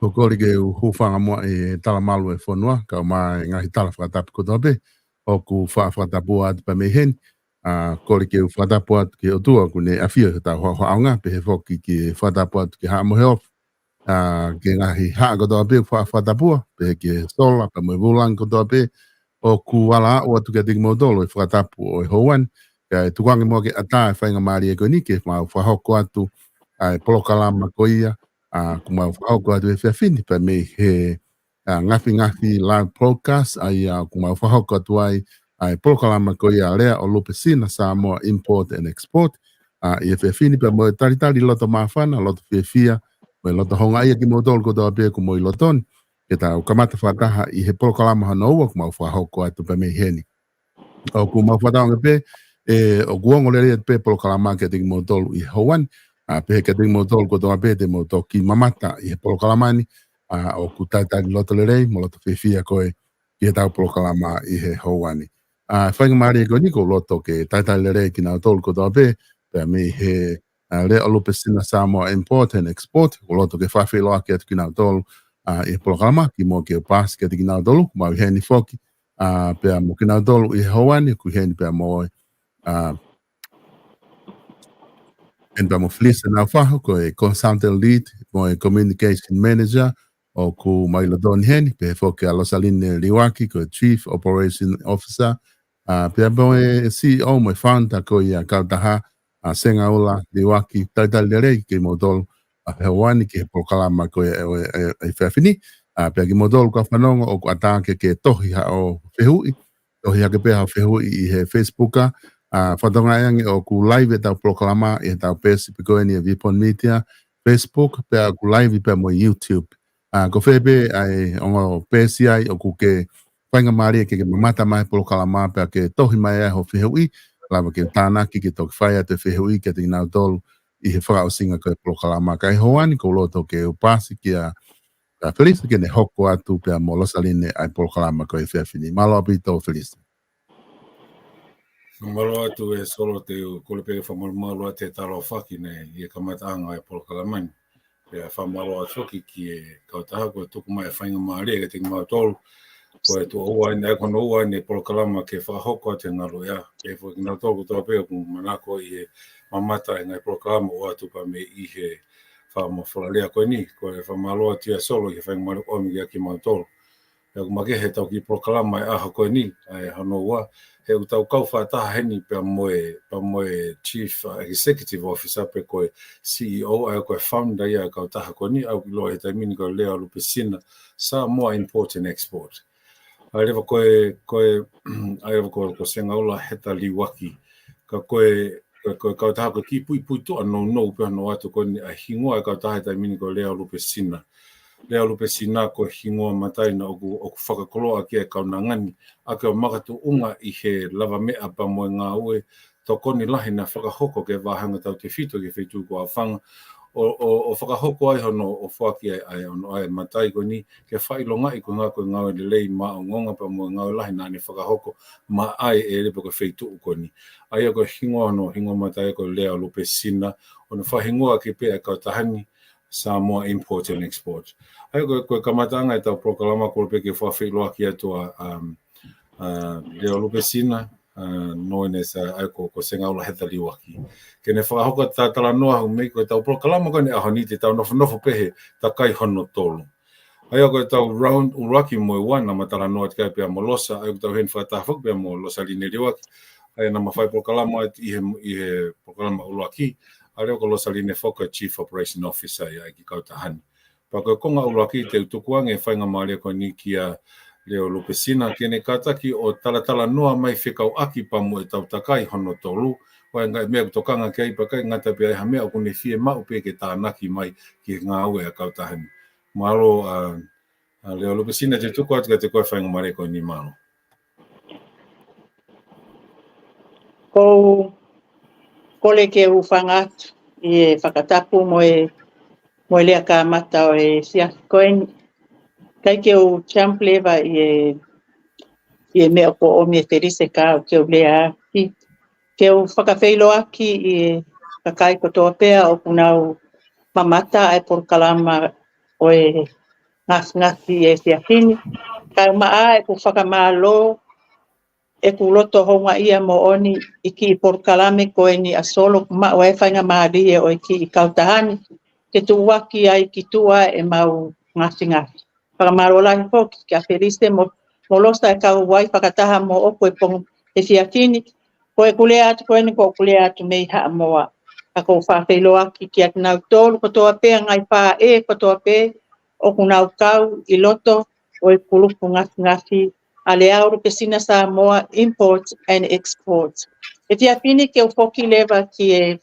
Ko kori ke hufanga mo e tala malu e fonua ka ma ngahi tala whakatapu ko tope o ku whakatapu at pa mehen kori ke whakatapu at ke o tua ku ne awhia ta hoa aunga pe he whoki ke whakatapu at ke ha mo heof ke ngahi ha ko do be fa tapua pe ke sola pa mo vulang ko do be o ku ala o tu ke ding modolo e fa tapu o hoan ka tu kwangi mo ke ata fa nga mari e ko ni ke ma fa hoko atu ai polokalama ko ia ku ma fa hoko atu e fini pa me he ngafi live podcast ai ku ma fa hoko atu ai polokalama ko ia lea o lupesina sa mo import and export e fini pa mo tari loto mafana loto fia mo loto honga ia ki modolo ko do be ku mo loton ke tau kamata whataha i he polokalama hana ua ku mau whahoko atu pa mei heni. O ku mau whataonga pe, o guongo lere pe polokalama ke tingi mo tolu i hauan, pe ke tingi mo tolu ko toa pe te mo to ki mamata i he polokalamani, o ku taitari loto lerei, mo loto whiwhia koe i he tau polokalama i he hauani. Whainga maari e koe niko loto ke taitari lerei ki nau tolu ko toa pe mei he le alope sina Samoa import and export, ko loto ke whawhiloa ke atu ki nau tolu, e programa ki mo ke pas ke tina dolu ma heni foki pe mo kina dolu i hoani ku heni pe mo en pe mo flisa na fa ko e consultant lead mo e communication manager o ku mai lo don heni pe foki alo saline liwaki ko chief operation officer pe mo e CEO mo founder ko ia kautaha senga ola liwaki tatalere ke mo dolu hewani ke programa ko e fafini pe ki modol ka fanongo o atake ke tohi ha o fehui tohi ha ke pe ha fehui i he Facebooka fatonga yang o ku live ta proclama e ta pesi piko ni vipon media Facebook pe ku live pe mo YouTube ko febe ai o pesi ai o ku ke panga mari ke mata mai proclama pe ke tohi mai ho fehui lava ke tana ki tok fire te fehui ke tina dol i he fra o singa ko proclama kai hoani ko loto ke o pasi ki feliz que ne hoko atu pe mo lo saline ai polokalama ko e fini malo apito feliz malo atu e solo te ko le pe fa malo te talo faki ne e kamata anga e polokalama pe fa malo atu ki e ka ta ko tu kuma e fa nga mari e te ma tol ko e to o ne ko no ne polokalama ke fa hoko te ngalo ya e fo na to ko to pe ko manako e mamata e polokalama o atu pa me i he fa mo folalia ko ni ko e fa malo atu solo ke fa nga o mi ki ma tol e ko make he tau ki proklama e aha koe ni, e hano ua, he u tau kau whataha heni pa moe Chief Executive Officer pe koe CEO, e koe founder ia kau taha koe ni, au ki loa he taimini koe lea lupe sina, sa more import and export. A rewa koe senga ola heta liwaki, ka koe kau taha koe ki pui toa no pe hano atu koe ni, a hingoa e kau taha he taimini koe lea lupe sina. Lea lupe sina ko hingoa matai na oku whakakoloa ki e kaunangani a ke o makatu unga i he lava mea pa moe ngā ue to koni lahi na whakahoko ke wahanga tau te whito ke whitu ko a whanga o whakahoko ai hono o whaki ai ono ai matai ko ni ke whailonga i ko ngā koe ngāwe le lei ma o ngonga pa moe ngāwe lahi na ne whakahoko ma ai e lepo ke whitu ko ni ai ko hingoa no hingoa matai ko lea lupe sina ono whahingoa ke pe e kautahani Samoa import and export. Ai ko kamatanga e tau proklama ko pe ke whawhiloa ki atua leo lupe sina noine sa ai ko senga ola heta liwaki. Ke ne whahoka ta tala noa hu mei ko tau proklama ko ne aho ni te tau nofo pehe ta kai hono tolu. Ai ko tau round uraki mo wana matala noa te kai pe molosa ai ko tau hen whatahawak pe mo losa line liwaki. Ai na mawhai proklama i he proklama uraki. Areo ko losa line foka Chief Operation Officer ia ki kautahani. Pako konga uraki te utukuang e whainga maria ko ni kia leo lupe sina kene kataki o talatala noa mai whekau aki pa mo e tau takai hono tolu. Wai ngai mea kutokanga kei pakai ngata pia ha mea o kune fie mau pe ke tānaki mai ki ngā ue a kautahani. Malo leo lupe sina te tuku atu ka te koe whainga maria ko ni malo. Ko le ke ufanga i whakatapu mo e lea ka mata o e sia koen kai ke o champ leva i e mea ko o me ferise ka o ke o lea ki ke o whakawheilo aki i kakai kotoa pea o punau mamata ai por kalama o e ngasi e sia hini kai maa e ku whakamalo e ku loto honga ia mo oni i ki por kalame ko ni a solo ma o e whainga maari e o i ki i kautahani ke tuwaki ai ki tua e mau ngasi. Whakamarola po ki a Felice mo losa e kau wai whakataha mo opo e pongo e fiafini. Ko e kule atu koe ni ko kule atu mei haa moa. A ko whawhiloa ki atu nau tolu kotoa pe ngai pā e kotoa pe o kunau kau I loto o e kulupu ngasi a le auru ke sina sa moa import and export. E fiafini ke o foki lewa ki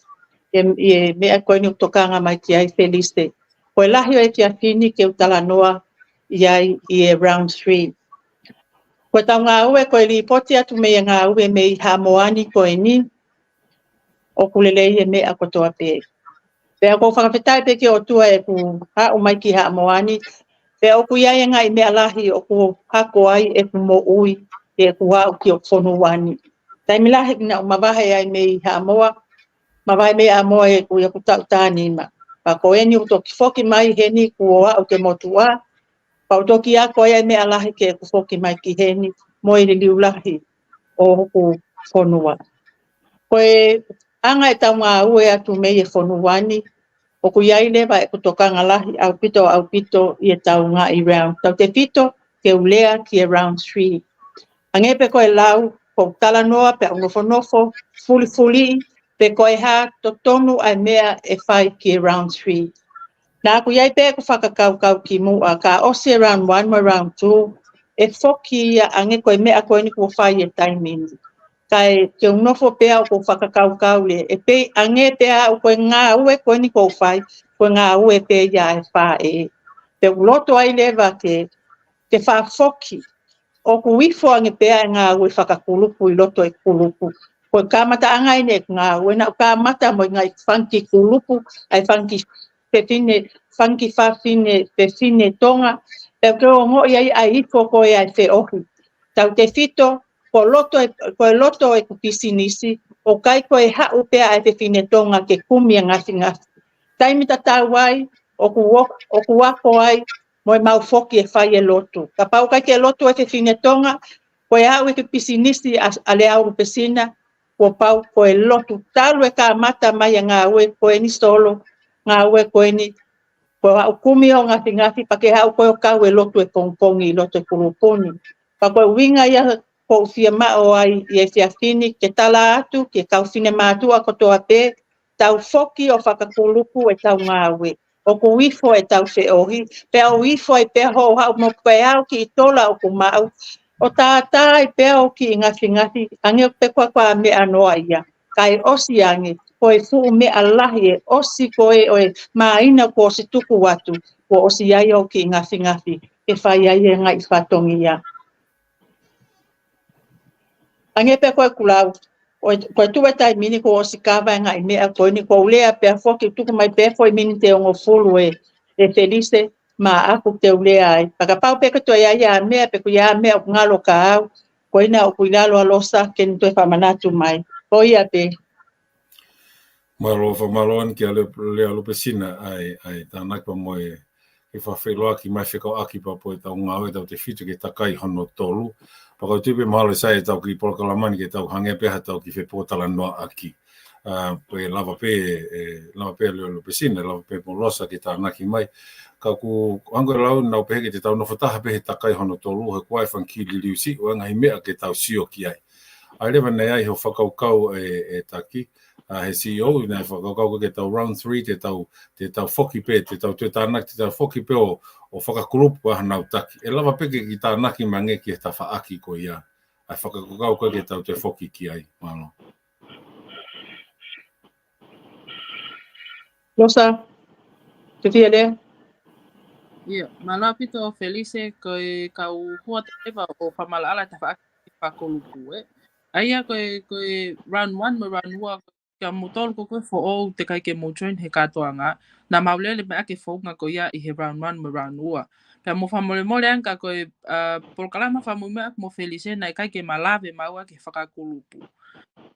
e mea koe ni utokanga mai ki ai Felice. Ko e lahi o e fiafini ke utalanoa I e round 3. Ko tau ngā ue ko e li poti atu mea ngā ue mei hamoani ko e ni o kulelei e mea kotoa pe. Pea ko whakawhetai pe ke o tua e ku ha o mai ki hamoani. Pea o ku iai ngā I mea lahi o ku hako ai e ku mo ui e ku hao ki o whonu wani. Tai mi lahi na o mawahe ai mei hamoa. Mawahe mea hamoa e ku ia ku tau tāni ma. Pa ko e ni o toki whoki mai he ni ku o au ke motua. Pautoki a koe ai mea lahi ke ku whoki mai ki heni mo I liu lahi o hoku whonua. Koe anga e tau ngā ue atu mei e whonuani o ku iai lewa e kutokanga lahi au pito I e tau ngā I round. Tau te pito ke ulea ki e round 3. Angepe koe lau ko tala noa pe unofo fuli pe koe ha totonu ai mea e whai ki e round 3. Nā ku iai pe ku whakakau ki mua ka osi round 1 mo round 2 e whoki ia ange koe mea koe ni ku whai e taimini. Kai te unofo pea o ku whakakau le e pe ange pea o koe ngā ue koe ni ku whai koe ngā ue pe ia e wha e. Pe uloto ai lewa te wha whoki o ku wifo ange pea ngā ue whakakulupu I loto e kulupu. Koe kamata anga I ne ngā ue na kamata mo ngai whanki kulupu ai whanki pefine whanki whawhine pefine tonga pe kero ngo iai ai ifo koe ai whe ohi. Tau te fito ko loto e ku pisinisi o kai koe hau pea ai pefine tonga ke kumia ngasi. Taimita tau ai o ku wako ai mo mau foki e whai e loto. Ka pau kai ke loto e pefine tonga koe hau e ku pisinisi a le auru pesina ko pau koe loto. Talu e ka mata mai ngā ue koe ni solo ngā ue koe ni ko hau kumi o ngasi pa ke hau koe o kau e loto e pongpongi loto e kuruponi. Pa koe winga ia ko fia mao ai I e fiafini ke tala atu ke kau fine mātua kotoa pe tau foki o whakakulupu e tau ngā ue. O ku wifo e tau whe ohi. Pea o wifo e pea ho hau mo koe au ki I tola o ku mau. O tātai pea o ki ngasi ange o pe kwa mea noa ia. Kai osi ange. Koe fuu mea lahi e osi koe o e maina ko si tuku watu ko osi ai o ki ngasi e whai ai e ngai whatongi ia. Ange pe koe kulau koe tuwe tai mini ko osi kawa ngai mea koe ni ko ulea pe foki tuku mai pe foi mini te ongo fulu e Felice ma aku te ulea ai. Pakapau pe kato ia ia mea pe kuia mea o ngalo ka au koe na o kuilalo alosa ke ni toi whamanatu mai. Ko ia pe. Maloan ki a lea lupe sina ai tānak pa moe e whawhiloa ki mai whikau aki pa po e tau ngāwe tau te whitu ke takai hono tolu. Pakau tupe mahalo sai e tau ki Polokalamani ke tau hange peha tau ki whepotala noa aki. Pe lava pe lea lupe sina, lava pe molosa ke tānaki mai. Ka ku angore lau nau pehe ke te tau nofotaha pehe takai hono tolu he kuai whankili liusi o ngahi mea ke tau sio ki ai. Ai lewa nei ai ho whakaukau e taki. He CEO nei whakaukau ke tau round 3 te tau whoki pe, te tau tānaki, te tau whoki pe o whakakurupu aha nau taki. E lava peke ki tānaki mange ki he ta whaaki ko ia. Ai whakaukau koe ke tau te whoki ki ai. Malo. Rosa, te fia lea? Ia, mana pito Felice koe kau hua te ewa o whamalaala ta whaaki whakolupu e. Aia koe round 1 mo round 2 kia mutol ko koe o te kai ke mo join he katoa ngā. Nā maulele me ake whaunga ko ia I he round 1 mo round 2. Pea mo whamole anka koe Polokalama whamumea mo Felice nai kai ke malawe maua ke whakakulupu.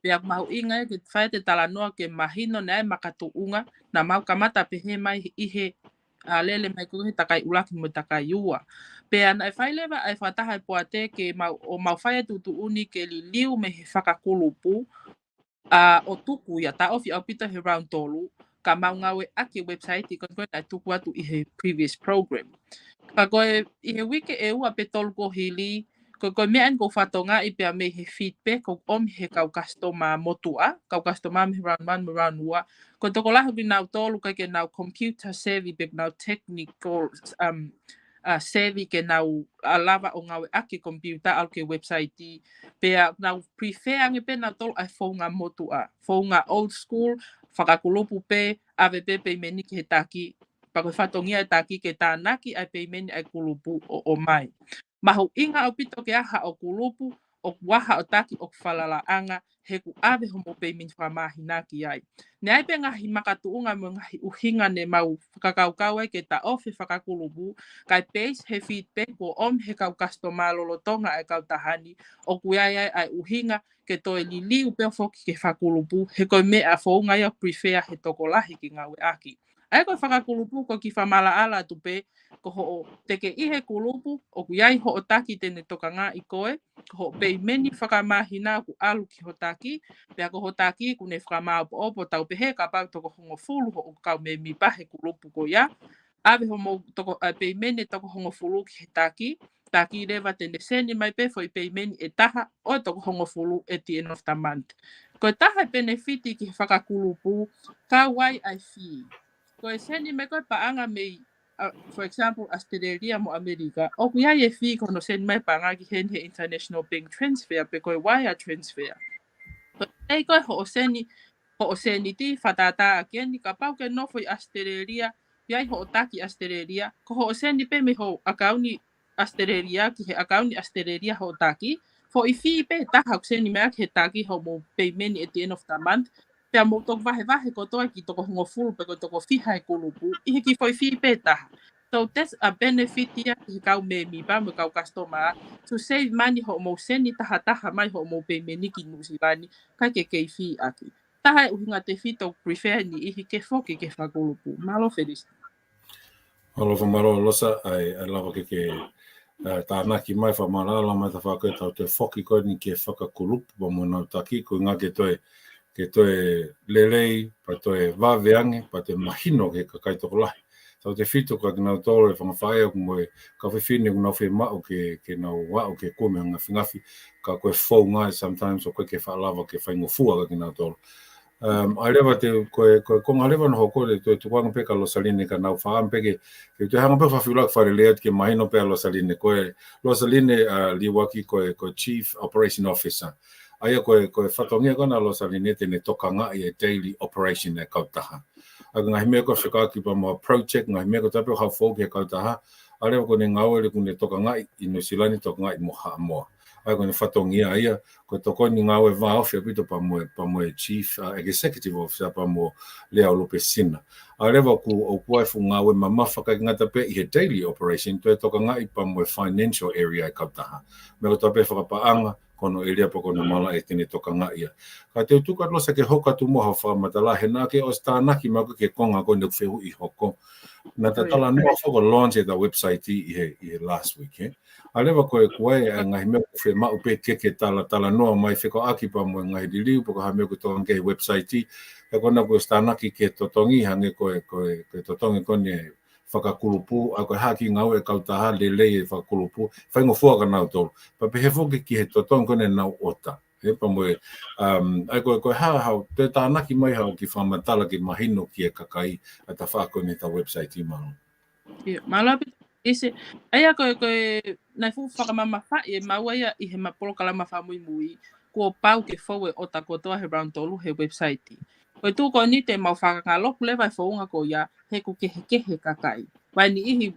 Pea mau inga ke whae te talanoa ke mahino nei makatuunga na mau kamata pehe mai I he lele mai ko he takai ulaki mo takai ua. Pea nai whae lewa ai whataha e poate ke mau whae tutu uni ke liu me he whakakulupu. O tuku ia ta ofi au pita he round tolu ka maungawe aki website kon koe na tuku atu I he previous program. Ka koe I he wiki e ua pe tolko hili, koe mea en ko whatonga I pia me he feedback ko he kau customer motua, kau customer me round 1 me round 2. Ko toko lahu ki nau tolu kai ke nau computer savvy pe nau technical savvy ke nau lava o ngawe aki computer au ke website pea nau prefer ange pe nau tolu ai whaunga motua, whaunga old school, whakakulupu pe, ave pe meni ke he taki, pa koe whatongia e taki ke tānaki ai pe meni ai kulupu o mai. Mahu inga o pito ke aha o kulupu, o waha o taki o whalalaanga, he ku ave homo pe min whamahinaki ai. Ne ai pe ngahi makatuunga mo ngahi uhinga ne mau whakakaukau ai ke ta ofi whakakulupu, kai page he feedback o he kau customer lolotonga ai kau tahani, o kuiai ai uhinga ke toe liliu pe foki ke whakulupu, he koe mea whaunga ia prefer he tokolahi ki ngawe aki. Ai koe whakakulupu ko ki whamala ala tupe, ko ho teke ihe kulupu, o kuiai ho o taki tene toka ngā I koe, ko ho pei meni whakamahina ku alu ki ho taki, pea ko ho taki ku ne whakamau po opo tau pehe ka pau toko hongo fulu ho o kau me mi pahe kulupu ko ia, ave homo toko pei meni toko hongo fulu ki he taki rewa tene seni mai pe foi pei meni e taha o toko hongo fulu at the end of the month. Ko taha benefiti ki whakakulupu, ka wai ai fi. Ko e seni me koe paanga mei, for example, Australia mo Amerika, o kuia e fi kono seni mai paanga ki hen he international bank transfer, pe koe wire transfer. Ko ei koe ho o seni ti whatata akeni, ka pau ke no foi Australia, iai ho o taki Australia, ko ho o seni pe me ho akauni Australia, ki he akauni Australia ho o taki, fo I fi pe taha seni mea ki he taki ho mo pay meni at the end of the month, pea mo toko wahe ko toa ki toko hongo fulu pe ko toko whiha e kulupu, ihe ki foi fi pe taha. So that's a benefit ia ki kau me mi pa me kau customer, to save money ho mo seni taha mai ho mo pay meni ki nusilani, kai ke kei fi aki. Taha e uhinga te fito prefer ni ihe ke foki ke whakulupu. Malo Felis. Alo whamaro losa ai lava ke tānaki mai whamarala mai ta whakae tau te whoki koe ni ke whakakulupu pa mo nau taki ko ngā ke toe lelei, pa toe waweange, pa te mahino ke kakai toko lahi. Tau te whito ka ki nau tōro e whangawhae o moe ka whiwhine ku nau whi mao ke nau wao ke kome ngā whingafi ka koe whau ngai sometimes o koe ke whaalawa ke whaingofua ka ki nau tōro. Ai rewa te koe konga rewa no hoko te toi tukuanga peka losaline ka nau whaam peke ke te hanga pe whawhiulak whare lea ke mahino pea losaline koe losaline liwaki koe Chief Operation Officer. Aia koe whatongia kona losaline tene toka ngai e daily operation e kautaha. Aga ngahi mea koe whikaki pa mua project, ngahi mea koe tape o hau fōki e kautaha, a rewa kone ngau ele kune toka ngai I Nusilani toka ngai moha moa. Ai kone whatongia aia, koe toko ni ngau e vā ofia pito pa mua Chief Executive Officer pa mua Lea Lupe Sina. A rewa ku o kuai fu ngau e mamawhaka ki ngata pe I he daily operation, toe toka ngai pa mua financial area e kautaha. Mea koe tape whakapaanga, kono elia pa kono mala e tene toka ngai. Ka te utuka losa ke hoka tu moha whamatala, he nā ke o stānaki mako ke konga koe ne whehu I hoko. Nā ta tala noa whako launch e ta website I he last week. A rewa koe ngahi mea koe mau pe keke tala noa mai whiko aki pa mo ngahi diliu, poko ha mea koe toka nge website e kona koe stānaki ke totongi hange koe totongi kone whakakulupu, a koe haki ngau e kautaha lelei e whakakulupu, whaingofua ka nau tolu. Pa pehe whoki ki he totongi kone nau ota. He pa moe, ai koe hao, te tānaki mai hao ki whamatala ki mahino ki e kakai a ta whakone ta website I malo. Malo ise, aia koe nai fu whakamama wha e maua ia I he mapolo kalama whamui mui, kua pau ke whau e ota kotoa he round tolu he website. Koe tū koe ni te mau whakanga loku lewa I whaunga ko ia, he ku kehe kakai. Wai ni ihi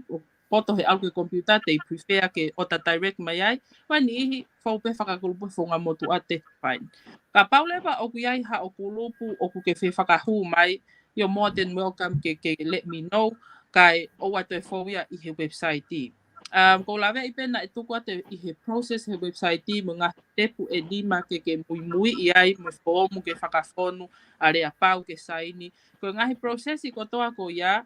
poto he alke computer te prefer ke ota direct mai ai, wai ni ihi whau pe whakakulupu whaunga motu a te fine. Ka pau lewa o ku iai ha o kulupu o ku ke whakahu mai, you're more than welcome ke let me know, kai o watu e whau ia I he website. Ko lawe I pena e tuku ate I he process he website mo ngā tepu e lima ke mui I ai mo whomu ke whakawhonu a rea pau ke saini. Ko ngahi process I kotoa ko ia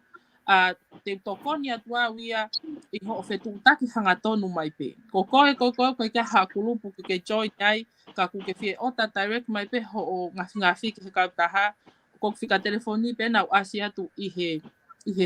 te tokoni atua wia I ho whetutaki hanga tonu mai pe. Ko koe ke ha kulupu ke join ai ka ku ke fie ota direct mai pe ho o ngafi ke kautaha kok fika telefoni pe na asia tu ihe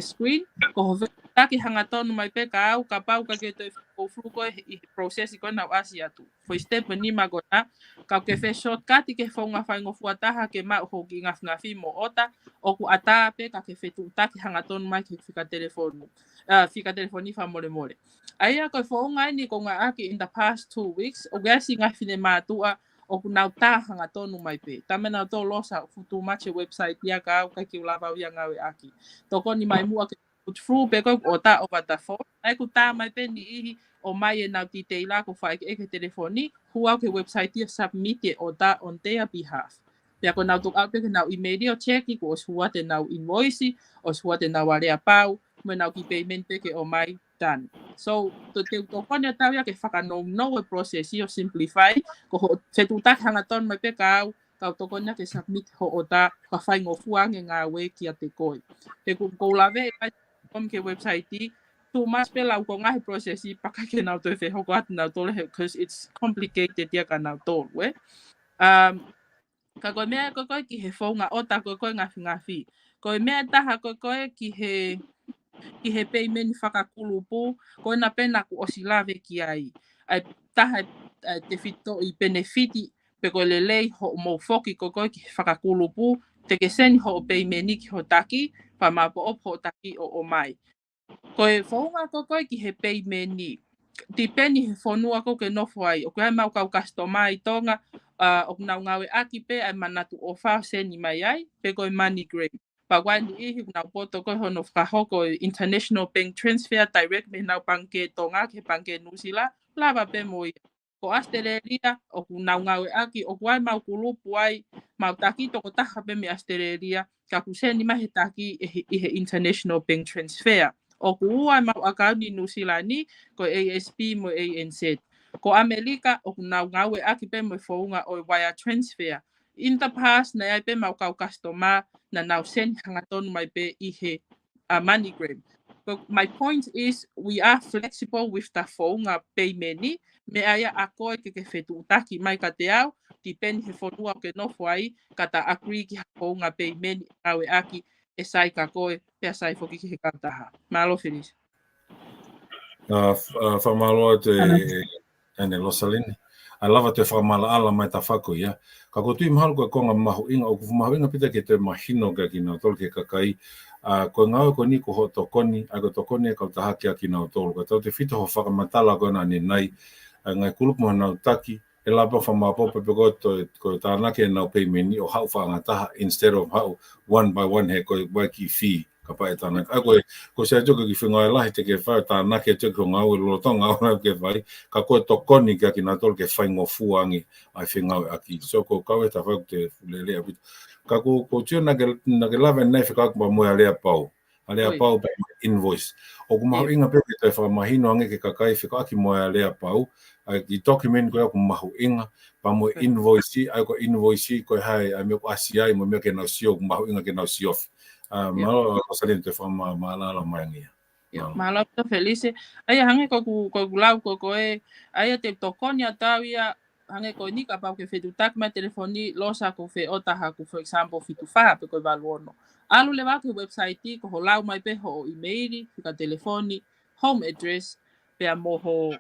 screen ko taki hangaton mai pe kau kapau ka ke te o flu ko i process ko na asia tu foi step ni magona ka ke fe shortcut ke fonga fa ngo fuata ha ke ma ho ki ngafi mo ota o ku ata pe ka ke fe tu taki hangaton mai ke fika telefoni fa mole aya ko fonga ni ko nga aki in the past 2 weeks o gasi ngafi ne matua o ku nau ta hangaton mai pe tamena to losa futu mache website ya ka ki lava ya ngawe aki to ko ni mai mu through pe ko ota over the phone ai ku ta mai pe ni i o mai na detail ko fa ke telefoni hua ke website ia submit ota on their behalf ya ko na to out pe na email check ko hua te na invoice o hua te na wale apau mo na ki payment pe ke o mai done so to te to ko na ta ya ke fa no process io simplify ko se tu ta hanga ton mai pe ka to ko na ke submit ho ota ka fa ngo fuang nga we ki ate ko te ko lave kom ke website tu mas pe lau ko ngai process I pakai ke na to fe ho ko at na to le because it's complicated ya ka na to we ka ko me ko ki he fonga ota ko ngafi ko me ta ha ko ki he payment whakakulupu ko na pena ku osilave ki ai taha te fito I benefiti pe ko lelei ho mo foki ko ki whakakulupu te ke sen ho payment ki ho taki pa ma po opo taki o mai ko e fonga ko ki he payment ni depende he fonua ko ke no foi o ko mau ka customer I tonga o na ngawe aki pe ai manatu ofa sen ni mai ai pe ko MoneyGram pa wani I na poto ko hono ko international bank transfer direct me na banke tonga ke banke nusila lava pe moi ko Australia o na ngawe aki o wai mau kulupu ai mau taki to ko taha pe me Australia ka kusen ni mai taki he international bank transfer o kuua mau account ni nusilani ko ASP mo ANZ ko Amerika o na ngawe aki pe mo founga o wire transfer in the past na ai pe mau ka customer na now send hangaton mai pe ihe MoneyGram but my point is we are flexible with the phone payment ni me aya ako ke fetu taki mai ka te au depend he fonua ke no foi kata agree ki phone payment awe aki e sai ka koe pe sai foki ki kanta ha malo feliz fa malo te ene losalini I love te whamala ala mai ta whako ia. Ka ko tui mahalo ko konga mahu inga o kufu mahu inga pita ke te mahino ka ki nao tolu ke kakai. Ko ngau ko ni ko ho tokoni, a ko tokoni e kau ta haki a ki nao tolu. Ka tau te whito ho whakamatala ko na ni nai. Ngai kulupu mo nao taki, e lapa whamapopa pe ko tānake e nao peimeni o hau whangataha instead of hau one by one he ko waiki fee. Ka pae tānake. Ko se ajoka ki whingai lahi te ke whai tānake te ko ngau e lotonga au ke whai. Ka koe tokoni kia ki nā tolu ke whaingo fuangi ai whengau aki. So ko kau e ta whau te lelea pita. Ka ko tio na ke lawe nei whakakuma moe a lea pau. A lea pau pe invoice. O ku mahu inga pe te whakamahino ange ke kakai whakaki moe a lea pau. Ki document ko ku mahu inga. Pa moe invoice, ai ko invoice ko hai ai meo asi ai mo meo ke nau sio, ku mahu inga ke nau siofi. Malo salin te whama malala mai ngia. Malo to felice. Ai hange ko lau ko e ai te tokoni atau ia hange ko ni ka pau ke fetu tak mai telefoni losa ko fe ota ha ko for example fitu fa pe ko valuono. Alu le wa ke website ko lau mai pe ho email ka telefoni home address pe mo ho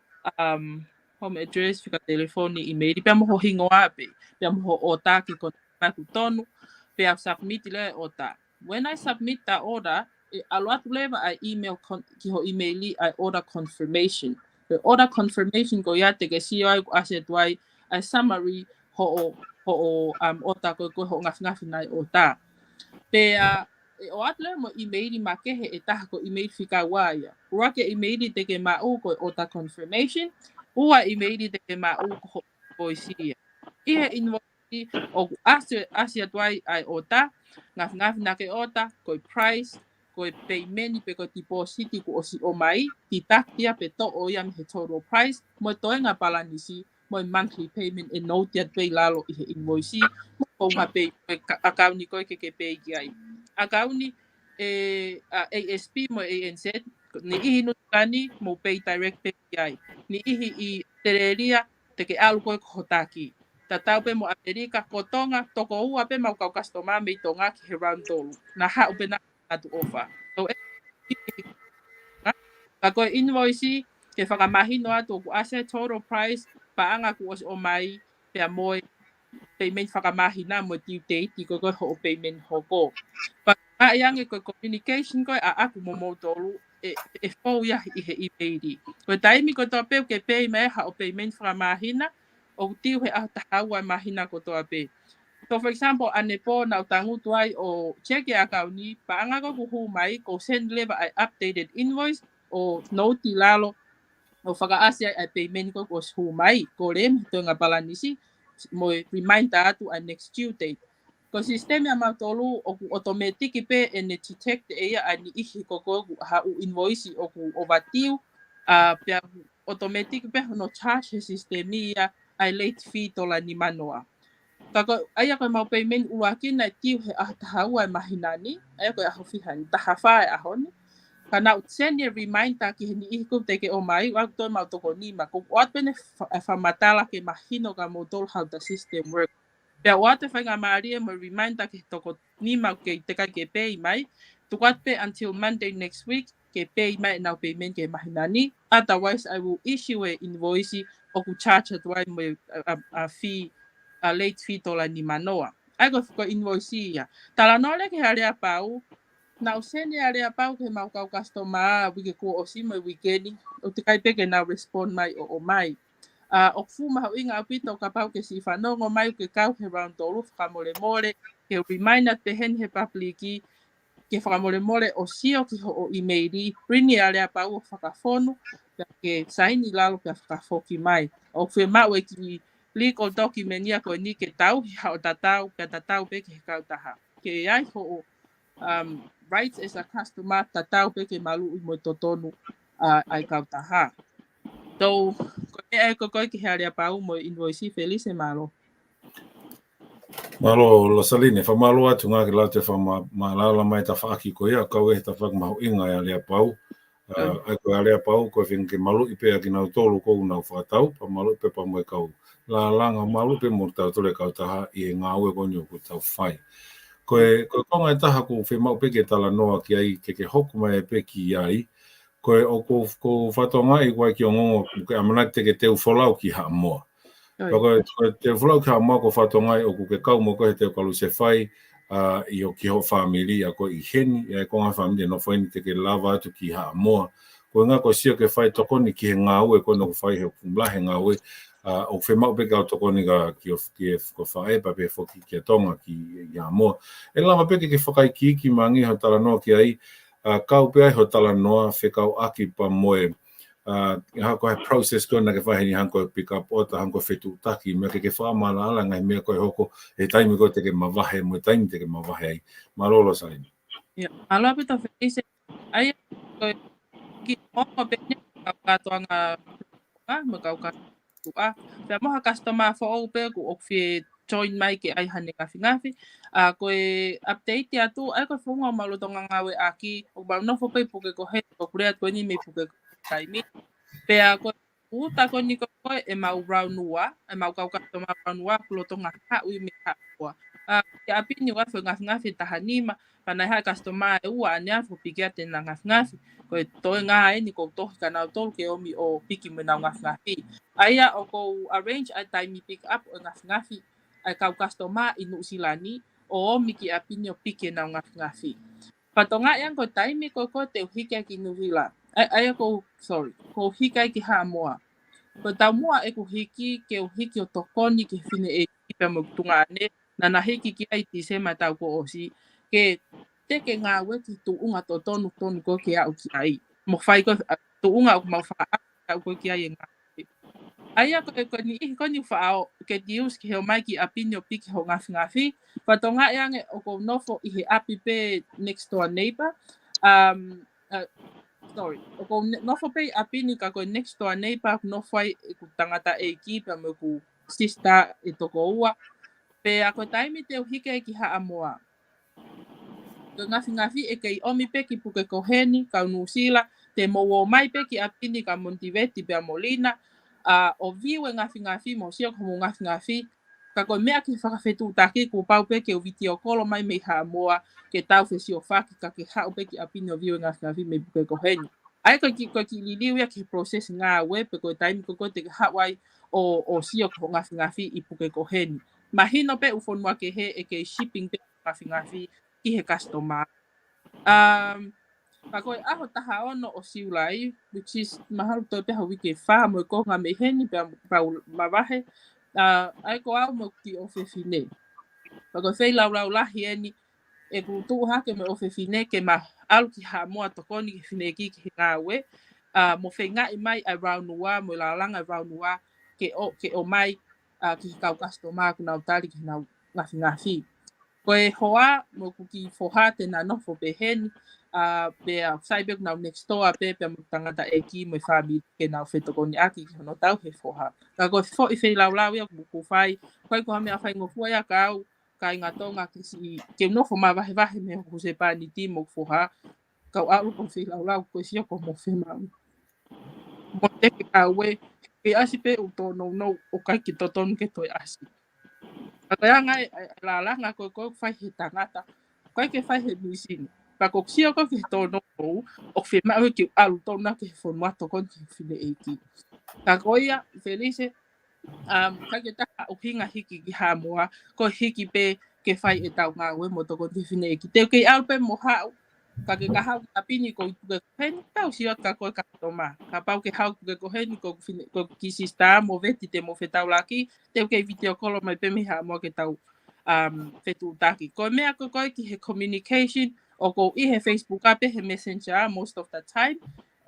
home address fika telefoni email pe mo ho hingo ape pe mo ho ota ki ko pa ku tonu pe submit le ota. When I submit the order, a lot of I email ki ho emaili I order confirmation. The order confirmation go ya te ke si ai ase tuai a summary ho ota ko ho ngafi nai ota. Pe o atle mo emaili ma ke he eta ko email fika waya. Ua ke emaili te ke ma o ko order confirmation. Ua emaili te ke ma o ko voice. Ihe invoice o ase tuai ai ota. Ngaf na ke ota ko price ko payment pe ko deposit ko osi o mai titaktia pe to o yam he total price mo to nga palanisi mo monthly payment e no tia pe lalo i invoice mo nga pe account ni ko ke pe ai account ni ASP mo ANZ ni hinu tani mo pay direct pe ai ni i tereria te ke algo ko hotaki tatau pe mo Amerika kotonga toko ua pe mau kau customer me tonga ki he round tolu na ha upe na atu offer so ako invoice ke whakamahi no atu ku ase total price paanga ku os o mai pe moi payment whakamahi na mo tiu te ko ho payment hoko pa yang ko communication ko a aku mo tolu e fo ya i he email ko taimi ko to pe ke pay me ha o payment whakamahi na o tiu he atahawa mahina ko to ape. So for example, ane po na utangu tuai o check account ni paanga ko kuhu mai ko send leva ay updated invoice o noti lalo o whakaasya ay payment ko ko humai ko rem to nga balanisi mo remind atu a next due date. Ko sistema ma tolu o automatic pe ene detect e ani ihi ko ha u invoice o ku ovatiu pe automatic pe no charge sistemia ai late fee tola ni manoa. Kako aya ko mau payment uakin na tiu he tahau ai mahinani aya ko aho fihan tahafa ahon kana send a reminder ki ni iku teke o mai wa to mau to ni ma ko wat bene fa matala ke mahino ka model how the system work. Pe wat fa nga maria mo reminder ki to ni ma ke te ka ke pay mai to what pay until Monday next week ke pay mai now payment ke mahinani otherwise I will issue a invoice o ku charge to a fee a late fee tola ni manoa ai ko invoice ya tala no le ke harea pau na usene area pau ke mau kau customer we ko osimo weekend o te kai peke na respond mai o mai o fu ma inga pito ka pau ke si fa no mai ke kau he round tolu ka mole ke reminder te hen he publiki ke whakamore o sio ki ho o emaili, rini alea pau o whakafonu, ke saini lalo ke whakafoki mai. O whe mau e ki legal document ia ko ni ke tau, hi hao tatau, ke tatau pe ke kau taha. Ke ai ho o rights as a customer, tatau pe ke malu i mo totonu ai kau taha. So, ko e ko koi ki alea pau mo invoice felice malo. Malo lo saline fa malo atu nga ki la te fa malala mai ta whaaki ko ia kau e ta whakamaho inga e alea pau. Ai ko alea pau ko whing ke malu i pea ki nau tolu kou nau whakatau pa malu pe pa moe kau. La langa malu pe mo tau tole kau taha i e ngā ue konyo ko tau whai. Ko konga e taha ko whemau pe ke tala noa ki ai ke hoku mai e pe ki ai. Ko ko whatonga i koe ki o ngongo ke amanaki te ke teu wholau ki haa moa. Ko te wholau ki haa moa ko whatonga i o ke kau mo ko he teu kalu se whai i o ki ho whamiri a ko i heni i ko ngā whamiri no whaini te ke lava atu ki haa moa. Ko ngā ko sio ke whai tokoni ki he ngā ue ko no ko whai he kumlahe ngā ue o whemau pe kau tokoni ka ki ko whae pa pe whoki ki a tonga ki haa moa. E lama pe ke whakai ki mangi ho tala noa ki ai kau pe ai ho tala noa whekau aki pa moe hako he process ko na ke whahe ni hanko pick up o ta hanko whetu taki me ke whamala ala ngai mea koe hoko he taimi ko te ke mawahe mo taimi te ke mawahe ai marolo saini. Ya, ala pita felice ai ko ki mo bene ka toanga mo ka ka pe mo ha customer fo o pe ko fi join mai ke ai hane ka fingafi ko update ya tu ai ko funga malo tonga ngawe aki o ba no fo pe puke ko he ko kure ko ni me puke taimi pe ko uta ko ni ko e mau raunua e mau ka customer raunua ko tonga ha ui me ha ko ke api ni wa fo ngafi tahanima pana ha customer e ua ania fo pike ate na ngafi ko to nga ai ni ko to kana to ke o mi o piki me na ngafi aya o ko arrange a time pick up o ngafi ai ka customer inu silani o miki apinyo pike na ngafi patonga yang ko time ko te hika ki nuvila ai ko sorry ko hika ki ha moa ko ta moa e ko hiki ke o hiki o tokoni ke fine e pe mo tungane na hiki ki ai ti se mata ko osi ke te ke nga we ki tu unga to tonu ko ke au ki ai mo fai ko tu unga mo fa ko ki ai nga aya ko ni fa ke dius ke ho mai ki apinyo piki ho ngafi patonga yang o ko nofo i he api pe next door neighbor sorry o ko nofo pe apini ka ko next door neighbor no fai ku tangata e ki pa mo ku sister e to ko ua pe ako taimi te hike ki ha amoa ko ngafi e ke omi pe ki puke ko heni ka nusila te mo mai pe ki apini ka montiveti pe molina o viu ngafi mo sio como ngafi ka ko mea ki whakawhetu taki ko pau pe ke o video kolo mai me ha moa ke tau whesi o whaki ka ke hao pe ki apini o viu ngawhi me buke ko heni. Ai ko ki liliu ia ki process ngā we pe ko taimi ko te hawai o sio ko ngawhi i puke ko heni. Mahino pe ufonua ke he e ke shipping pe ngawhi ki he customer. Ka koe aho taha ono o siulai, which is maharu toi peha wike wha mo ko ngā me heni pe pau mawahe. Ai ko au mo ki o whewhine. Pa koe whei lau lahi eni, e ku tuu hake me o whewhine ke ma alu ki ha moa tokoni ki whine ki he ngā we. Mo whei ngai mai ai raunua, mo la langa raunua ke o mai ki kau customer ku nau tari ki nau ngawhi. Koe hoa mo ku ki whoha te nā nofo pe heni, pe a saibek nau next door pe mo tangata e ki mo whabi ke nau whetokoni aki ki hono tau he whoha. Ka koe who i whei lau ia ku whai, koe ko hame a whai ngofua ia kau, kai ngā tonga ki si ke nofo ma wahe me ho se pani ti mo whoha, kau alu ko whei lau koe si ako mo whemau. Mo teke kau we, e asi pe u tono no o kai ki totonu ke toi asi. Kaya ngai lalanga koe whai he tangata, koe ke whai he muisini. Pa ko sia ko ke tono o whemau ki alu tona ke whonua tokon ki whine eiki. Ka koia, Felice, kai ke taka o hinga hiki ki ha moa, ko hiki pe ke whai e tau ngā ue mo tokon ki whine eiki. Teo kei alu pe mo hau, ka ke kahau apini ko ke koheni, tau siot ka koe ka toma. Ka pau ke hau ke koheni ko ki sista mo veti te mo whetau laki, teo kei video kolo mai pe mi ha moa ke tau whetu taki. Ko mea ko koe ki he communication, o ko i he Facebook a pe he messenger most of the time.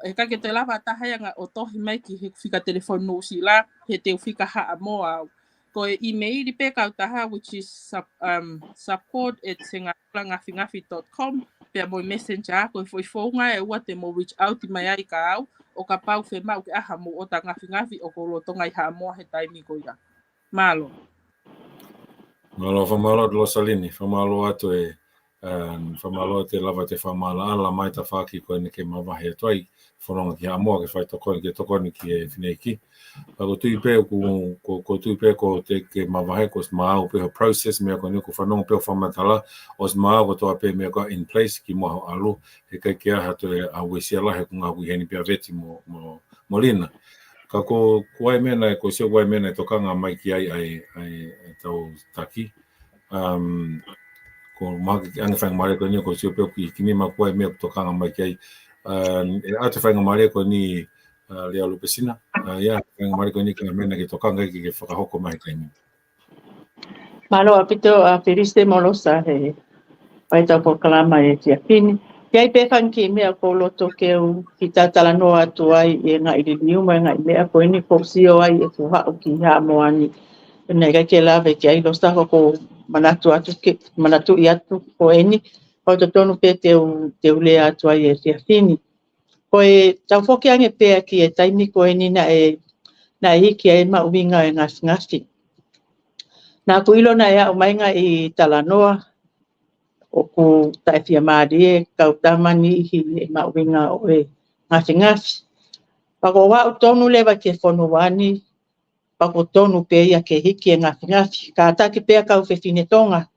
E ka ke te lawa tahaya ngā o tohi mai ki he whika telefonu nusi la, he te whika haa moa au. Ko e emaili pe kau taha, which is support@ngawhingafi.com, pe mo messenger, ko e foi whaunga e ua te mo reach out i mai ai ka au, o ka pau whemau ke aha mo o ta ngawhingafi o ko rotonga i haa moa he taimi ko ia. Malo. Malo, whamalo lo salini, whamalo atu e whamalo te lava te whamala ala mai ta whaki koe ne ke mawahe atuai whanonga ki hamoa ke whai tokoni ki e whineki. Ko tui pe ko tui pe ko te ke mawahe ko smaa o pe ho process mea ko ne ko whanonga pe o whamatala o smaa ko toa pe mea ko in place ki moa alu he kai ke aha to e a wesia lahe ko ngā hui heni pia veti mo lina. Ka ko kuai mena ko sio kuai mena tokanga mai ki ai tau taki. Ko maki anga whainga mare ko ni ko sio pe ki kimi ma kuai mea tokanga mai ki ai. E atu whainga mare ko ni lea lupesina. Ia, whainga mare ko ni ka mena ki tokanga ki ke whakahoko mai kaini. Malo apito a Feliste Molosa he pai tau po kalama e tia pini. Kiai pe whanki mea ko loto ke u ki tātala noa atu ai e ngā ili niuma e ngā mea ko ini ko sio ai e ku hao ki ha moani. Nei kai ke lawe ki ai losta ko manatu atu manatu i atu ko eni. Ko to tonu pe te u lea atu ai e tia pini. Ko e tau foki ange pea ki e taimi ko eni na hiki ai ma uinga e ngasi. Nā ku ilo na ea o mainga i Talanoa o ku taifia maari e kau tamani hi e mauinga o e ngasi. Pako wa o tonu lewa ke whonu wani, pako tonu pe ia ke hiki e ngasi. Ka ataki pea kau whewhine tonga,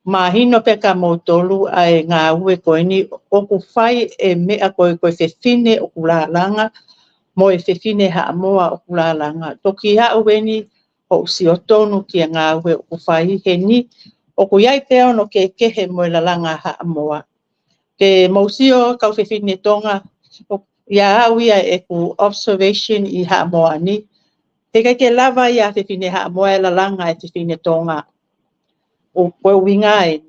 ma hino pe ka mautolu ai ngā ue koe ni o ku whai e mea koe whewhine o ku langa, mo e whewhine ha moa o ku langa. Toki ha ueni o si o tonu ki a ngā ue o ku whai he ni, o ku iai pea ono ke kehe mo la langa ha moa. Ke mausio kau whewhine tonga, ia awia e ku observation i ha moa ni. Te kai ke lava ia whewhine ha moa e la langa e whewhine tonga o koe winga e.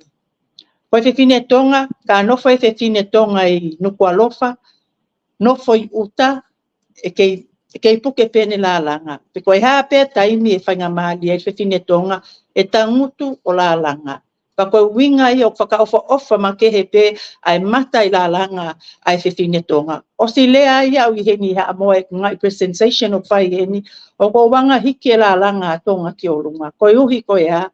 Koe whewhine tonga, ka nofo e whewhine tonga i Nukualofa, nofo i uta, e kei puke pene la langa. Pe koe haa pea taimi e whainga mahali e whewhine tonga, e tangutu o la langa. Ka koe winga i o whakaofa ma kehe pe ai mata i la langa ai whewhine tonga. O si lea i au i heni ha moa e ngai presentation o whai heni, o ko wanga hiki e la langa tonga ki o runga. Koe uhi koe ha,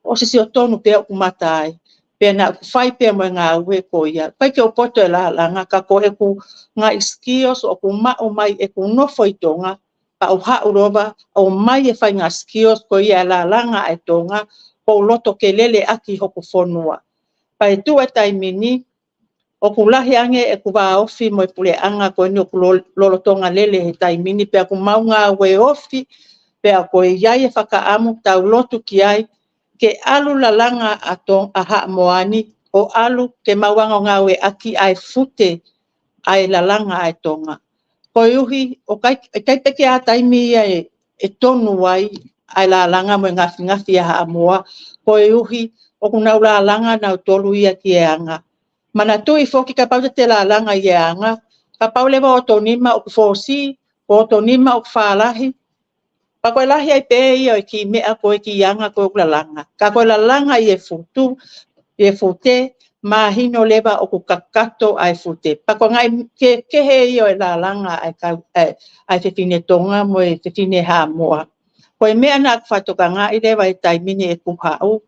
o si o tonu pea o kumata ai. Pea na ku whai pea mo ngā ue ko ia. Pai ke o poto e la langa, ka ko e ku ngā iskios o ku mao mai e ku nofo i tonga, pa o haurova o mai e whainga skills ko ia la langa e tonga po loto ke lele aki hoku whonua. Pa e tu e taimini o kulahi ange e kuwa ofi mo e pule anga ko ni o lolotonga lele he taimini pe aku maunga we ofi pe ako e iai e whakaamu tau lotu ki ai ke alu la langa atong aha moani o alu ke mawanga ngā we aki ai fute ai la langa ai tonga. Ko iuhi o kai peke a taimi ia e tonu ai ai la langa mo ngafi aha moa. Ko iuhi o kuna la langa na tolu ia ki e anga. Mana tui foki ka pauta te la langa i e anga. Ka pau lewa o tonima o kufosi, o tonima o kufalahi. Pa koe lahi ai pe ia o ki mea koe ki anga koe kula langa. Ka koe la langa i e futu, i e fute, ma hino lewa o kukakato ai fute. Pa koe ngai ke he ia o la langa ai fefine tonga mo e fefine ha moa. Koe mea na kwhatoka ngā i lewa i taimini e kuhau.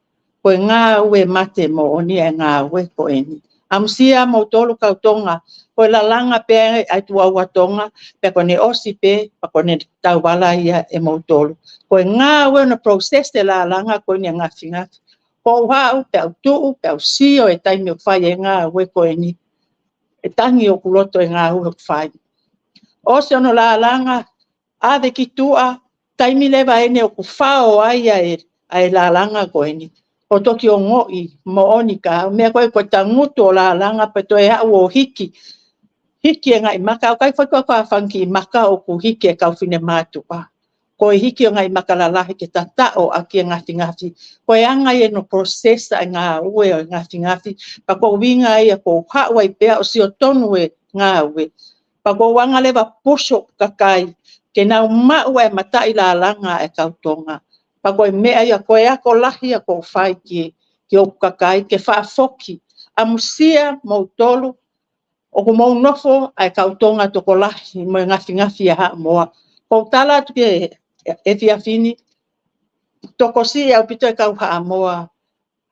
Koe ngā ue mate mo oni e ngā ue koe ni. Amsia mo tolu kautonga, koe la langa pe ai tua watonga, pe kone osi pe, pa kone tau wala ia e mo tolu. Koe ngā ue na process te la langa koe ni ngafi ngafi. Ko hau pe au tuu, pe au sio e taimi o whai e ngā ue koe ni. E tangi o kuloto e ngā ue whai. Osi ono la langa, ave ki tua, taimi lewa ene o kufao ai la langa koe ni. O toki o ngoi, mo onika, mea koe koe tangutu o la langa pe toe hau o hiki. Hiki e ngai maka, o kai whakua kua whanki i maka o ku hiki e kau whine mātua. Koe hiki o ngai maka la lahi ke tatao a ki e ngafi. Koe anga e no processa e ngā ue o ngafi. Pa ko winga e a ko hawa i pea o si o tonu e ngā ue. Pa ko wanga lewa puso kakai, ke nau mau e mata i la langa e kautonga. Pa koe mea ia koe ako lahi a ko whai ki o kakai ke whaafoki. A musia mau tolu o ko mau nofo ai kautonga toko lahi mo ngafi a ha moa. Ko tala tu ke e fiafini toko si au pito e kau ha moa.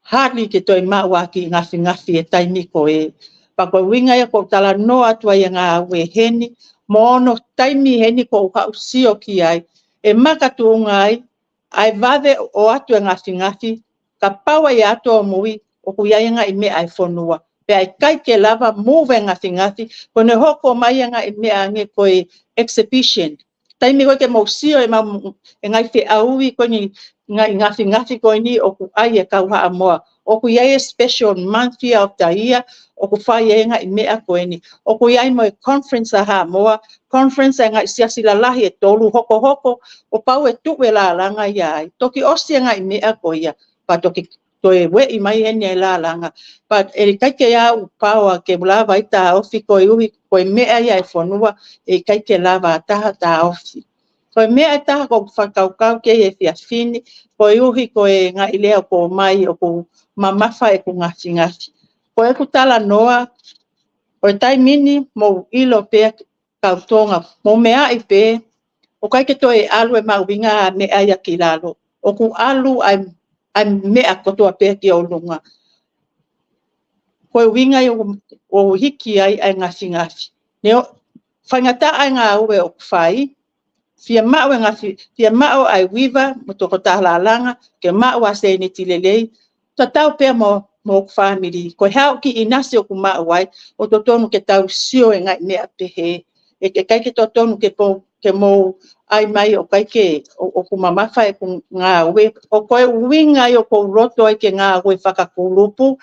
Hardly ke toi maua ki ngafi e taimi ko e. Pa koe winga ia ko tala noa tua ia ngā ue heni. Mo ono taimi heni ko hau sio ki ai. E makatu ngai ai vave o atu e ngafi, ka paua i atu o mui, o kuiainga i mea ai whonua. Pe ai kai ke lava move ngafi, kone hoko maianga i mea ange koe exhibition. Taimi koe ke mausio e ngai te aui koe ni ngai ngafi koe ni o ku ai e kauha a moa. O ku iai e special month of the year, o ku whai e ngai mea koe ni. O ku iai mo e conference a ha moa, conference e ngai siasila lahi e tolu hoko, o pau e tuwe la langa iai. Toki osi e ngai mea koe ia, pa toki toe we i mai ene e la langa. Pa e kaike ia u paua ke lava i ta ofi koe uhi, koe mea ia e whanua, e kaike lava taha ta ofi. Koe mea e taha ko whakaukau ke e fiafini, koe uhi koe ngai lea ko mai o ku mamafa e ku ngafi. Koe ku tala noa, koe taimini mo ilo pe kautonga, mo mea i pe, o kai ke toi alu e mauinga mea ia ki lalo. O ku alu ai mea kotoa pe ki o lunga. Koe winga o hiki ai ngafi. Neo, whangata ai ngā ue o kwhai, fia mao e ngafi, fia mao ai wiva, mo toko tahalalanga, ke mao a se ni tilelei, tatau pe mo family. Koe hao ki inasi o ku mao ai, o totonu ke tau sio e ngai mea pehe. E kai ke totonu ke mo ai mai o kai ke o ku mamafa e ku ngā ue. O koe winga i o kou roto ai ke ngā ue whakakulupu.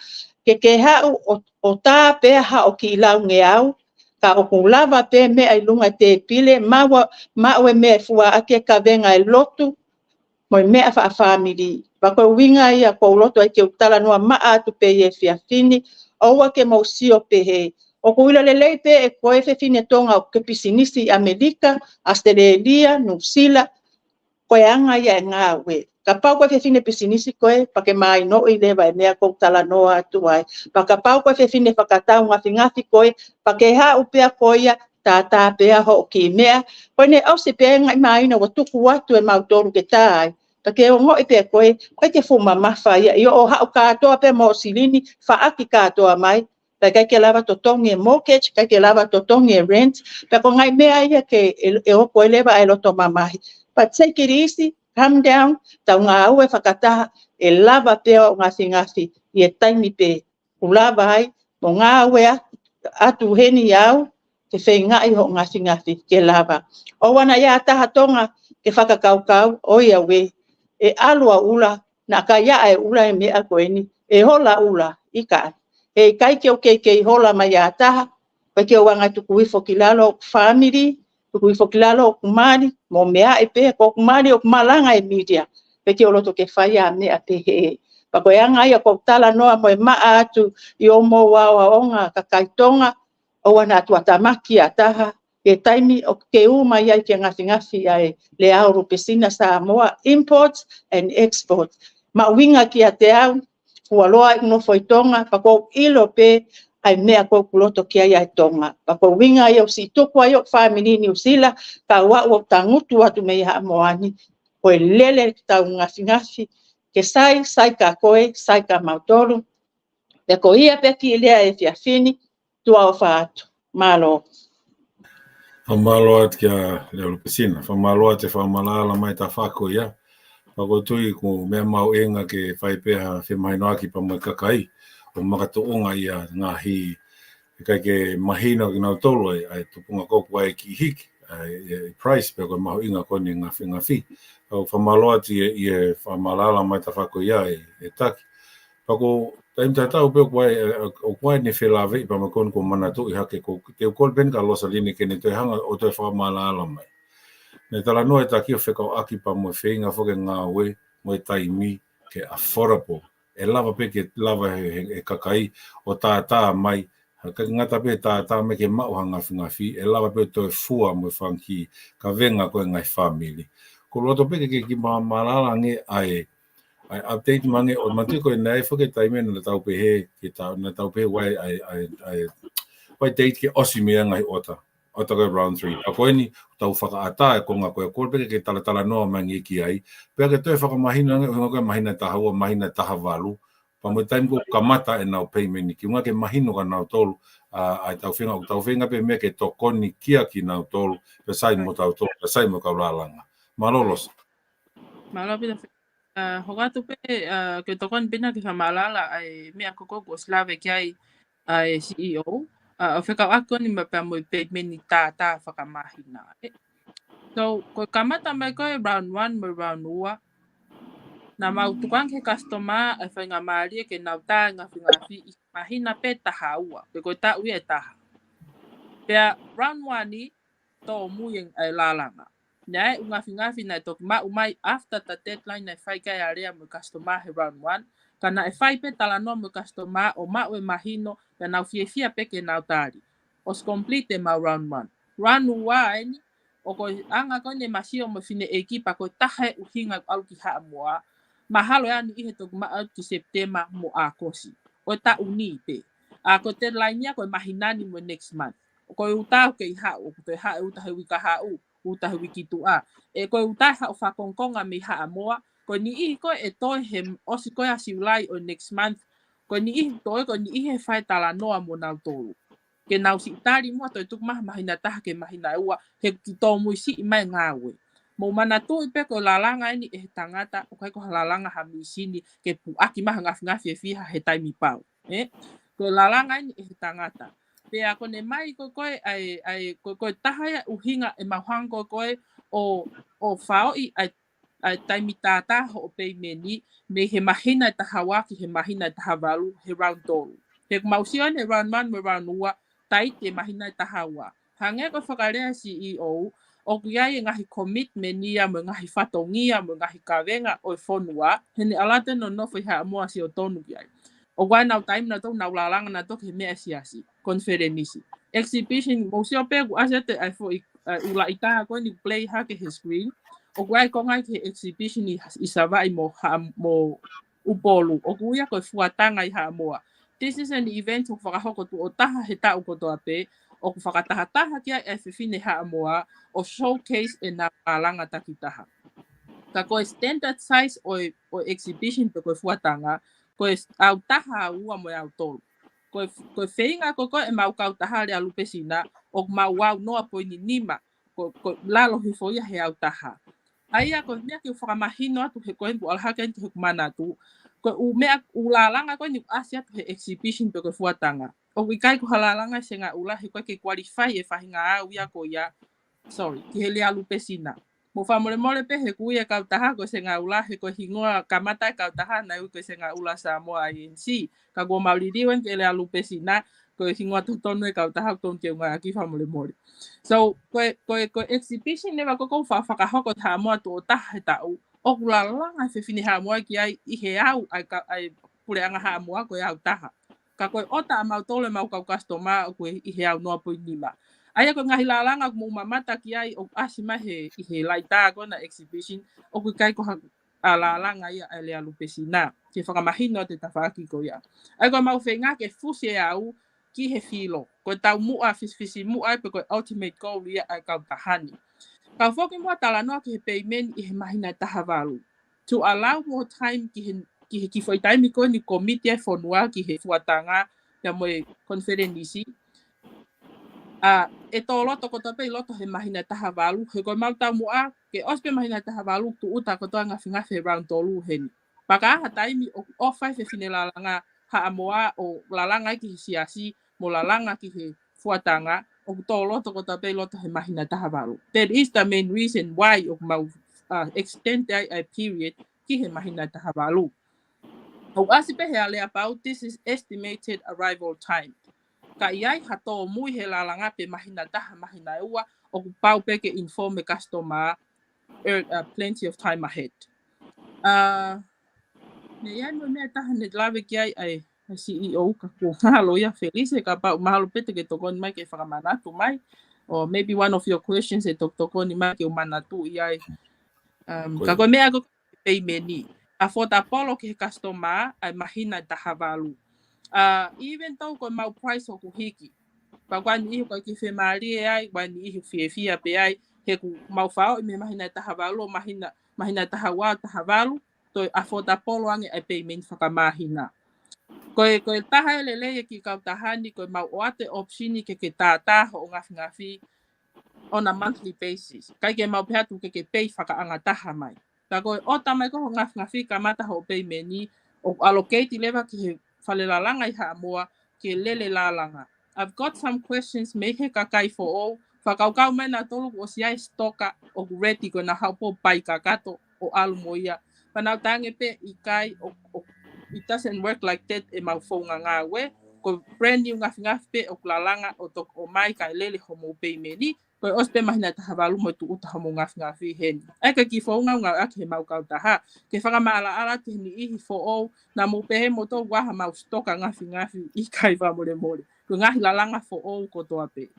Ke hao o tā pēha hao ki lau nge au. Ka o ku lava pē mea i lunga te pile. Mao e mea fua ake ka venga e lotu. Moi mea wha family. Pa koe winga i a kou roto ai ke utala noa maa atu pe e fiafini. Oua ke mausio pehe. O ku ila lelei pe e koe fefine tonga o ke pisinisi Amerika, Australia, New Zealand, koe anga ia e ngā ue. Ka pau koe fefine pisinisi koe, pa ke mai no i lewa e mea kou tala noa atu ai. Pa ka pau koe fefine whakatau ngafi koe, pa ke hau pea koe ia, tā pea ho ki mea. Koe ne au se pea ngai mai na watuku atu e mautoru ke tai. Pa ke o ngoi pea koe ke fuma mawha ia. I o hau katoa pe mo silini, whaaki katoa mai. pe kai ke lava totongi mortgage, kai ke lava totongi rent, pe ko ngai mea ia ke e o ko leva e loto mamahi. But take it easy, calm down, tau ngā au e whakataha, e lava peo ngafi i e taimi pe. Ulava ai, mo ngā au e atu heni au, te whengai ho ngafi ke lava. O wana ia taha tonga ke whakakaukau, o ia we, e alua ula, na ka ia e ula e mea koeni, e hola ula, i kai. E kai ke o ke hola mai ia taha, pa ke o wanga tuku ifo ki lalo family, tuku ifo ki lalo o kumari, mo mea e pe, ko kumari o kumalanga e media, pe ke o loto ke whaia mea te he. Pa koe anga ia ko tala noa mo e maa atu i o mo wawa onga ka kaitonga, o wana atu atamaki a taha, e taimi o ke uma ia ke ngafi ai le au rupesina sa moa imports and exports. Ma winga ki a te au, hualoa i no foi tonga, pa ko ilo pe, ai mea ko kuloto ki ai tonga. Pa ko winga i o si tuku ai o family ni usila, ka wa o tangutu atu mei ha moani, ko e lele tau ngafi, ke sai ka koe, sai ka mautolu, pe ko ia pe ki lea e fiafini, tua o whaatu, malo. Whamalo at kia leo lupesina, whamalo at e whamalala mai ta whako ia, pako tui ko mea mau enga ke whaipeha whemainoaki pa mai kakai, o makatoonga ia ngā hi, kai ke mahina ki nau tolo ai tupunga koku ai ki hiki, price pe koe mahu inga koni ngafi. Au whamalo at i e whamalala mai ta whako ia e taki. Pako taim tatau pe o kwai ni whelawei pa makon ko manatu i hake ko te ukol ben ka losa lini ke ne te hanga o te whamalala mai. Ne tala noa e taki o whekau aki pa mo whenga whoke ngā we mo e taimi ke affordable. E lava pe ke lava he kakai o tātā mai. Ka ngata pe tātā me ke mauhanga ngafi. E lava pe toi fua mo whanki ka venga koe ngai family. Ko loto pe ke ki malala nge ai update mange o matiko nei foke taime na tau pe he ki tau na tau pe wai wai date ke osimia ngai ota ko round 3 a koe ni tau whakaata e ko ngā koe kolpeke ke tala noa mangi ki ai pea ke toi whakamahina ngai o ngā mahina taha ua mahina taha walu pa mo taime ko kamata e nau payment ki ngā ke mahino ka nau tolu ai tau whenga pe me ke tokoni kia ki nau tolu pe sai mo tau tolu pe sai mo kaulalanga malolos Malapita hogatu pe ke tokon pina ke whamalala ai mea koko ko slave ki ai CEO o whekau ako ni mapea mo i meni tā whakamahina. So, ko kamata mai koe round 1 mo round 2 na mau tukang ke customer e whainga maari ke nau tā ngafi i mahina pe taha ua pe koe tā ui e taha. Pea round 1 ni tō muyeng ai lalanga. Nai ngafi na tok ma umai after the deadline na fai kai area mo customer he round 1 kana e fai pe tala no mo customer o ma we mahino pe na fia pe ke na tari os complete ma round 1 round 1 ni o ko anga ko ne masio mo fine ekipa ko tahe uhinga au ki ha moa mahalo ya ni ihe tok ma au ki September mo akosi o ta uni pe a ko deadline ya ko mahinani mo next month ko uta ke ha o ko ha uta he wika ha uta wiki tua e ko uta ha fa kongkonga me ha moa ko ni I ko e to hem o si ko ya siulai o next month ko ni I to ko ni I he fai tala no mo na tolu ke na si tari mo to tuk mahina ta ke mahina ua he ki to mo si mai ngawe mo mana to pe ko lalanga ni e tangata o kai ko lalanga ha mi sini ke pu aki ngafi fi ha he tai mi pau ko lalanga ni e tangata pe ako ne mai ko koe ai ko tahaya uhinga e mahango koe o fao I ai taimi tata ho pe meni me he mahina tahawa ki he mahina tahavalu he round tolu pe mausion he round 1 me round 2 tai te mahina tahawa hange ko whakarea CEO o kuiai ngahi commitment ia mo ngahi whatongia mo ngahi kawenga o whonua hene alate no fai ha moa si o tonu kiai o wai nau time na tau nau lalanga na tau ke mea siasi konferenisi exhibition mo si o pegu asete ai fo ula itaha ko ni play ha ke his screen o wai ko ngai ke exhibition isava I mo upolu o kuia ko fuatanga I ha moa this is an event o whakahoko tu o taha he tau ko toa pe o ku whakataha kia e whiwhine ha moa o showcase e na lalanga takitaha ka ko standard size o exhibition pe ko fuatanga ko au taha ua mo au tolu ko feinga ko e mau kau taha le alu pesina o mau wau noa po ni nima ko lalo hi fo ia he au taha aia ko mea ki whakamahino atu he koen ku alhaka ni he kumana atu ko mea ulalanga ko ni asia tu he exhibition pe ko fuatanga o wikai ko halalanga se nga ula he ko ke qualify e whahinga au ia ko ia sorry ki he le alu pesina mo fa mole pe he ku ia kau taha ko se nga ula he ko hingoa kamata kau taha na ko se nga ula sa mo INC ka go maulidi wen ke le alu pesina ko hingoa totono e kau taha ton ke nga ki fa mole so ko exhibition ne ba ko fa ka hoko ta mo to ta ta o la langa fe fini ha mo ki ai I he au ai pule anga ha mo ko au taha ka ko ota mau tole mau ka customer ko I he au no po nima ai ko ngahi la langa mo mamata ki ai o asima he I he laita ko na exhibition o ko kai ko ala langa ia ele alu pesina ke fa mahino te tafaki ko ia ai ko mau fenga ke fusi au ki he filo ko tau mu a fisi mu ai pe ko ultimate goal ia ai ka tahani ka foki mo tala no ki he payment I he mahina tahavalu to allow more time ki foi time ko ni committee for noa ki he fuatanga ya mo conference e tolo to ko tape loto he mahina tahavalu he ko mau tau mu a ke ospe mahina tahavalu tu uta ko toanga finga fe round tolu hen paka ha time o 5 fe finela langa ha amoa o lalanga ki siasi mo lalanga ki he fuatanga o tolo to ko tape loto he mahina tahavalu that is the main reason why o mau extend a period ki he mahina tahavalu o asipe he ale about this is estimated arrival time ka iai hato mui he lalanga pe mahina taha mahina ua o pau pe ke inform the customer plenty of time ahead ne ia no me taha ne lave ki ai CEO ka ko halo ia feliz ka pa mahalo pete ke tokon mai ke whakamana tu mai or maybe one of your questions e tokon ni mai ke umana tu iai ka ko mea ko pay meni a fota polo ke customer ai mahina tahavalu even though ko mau price o ku hiki pa kwan I ko ki fe mari ai wan I fia pe ai he ku mau fao me mahina tahavalu mahina tahavalu to a fota polo ange ai payment whakamahina ko taha lele ki ka tahani ko mau ate option ke tata o ngafi on a monthly basis kai ke mau patu ke pay whakaanga taha mai ka ko o tamai ko ngafi ka mata ho payment ni o allocate leva ki falelalanga I ha moa ke lele lalanga I've got some questions me he kakai for all whakaukau mai na tolu o si ai stoka o ready ko na haupo pai kakato o alu moia panau tange pe ikai o it doesn't work like that e mau fonga nga we ko brand new ngafi pe o lalanga o to o mai kai lele homo payment ni ko ospe mahina tahavalu mo tu uta homo ngafi hen ai ka ki fonga nga ak he mau kau taha ke whaka ala te ni I for all na mo pehe mo to waha mau stoka ngafi I kai wa mole ko ngahi lalanga for all ko to ape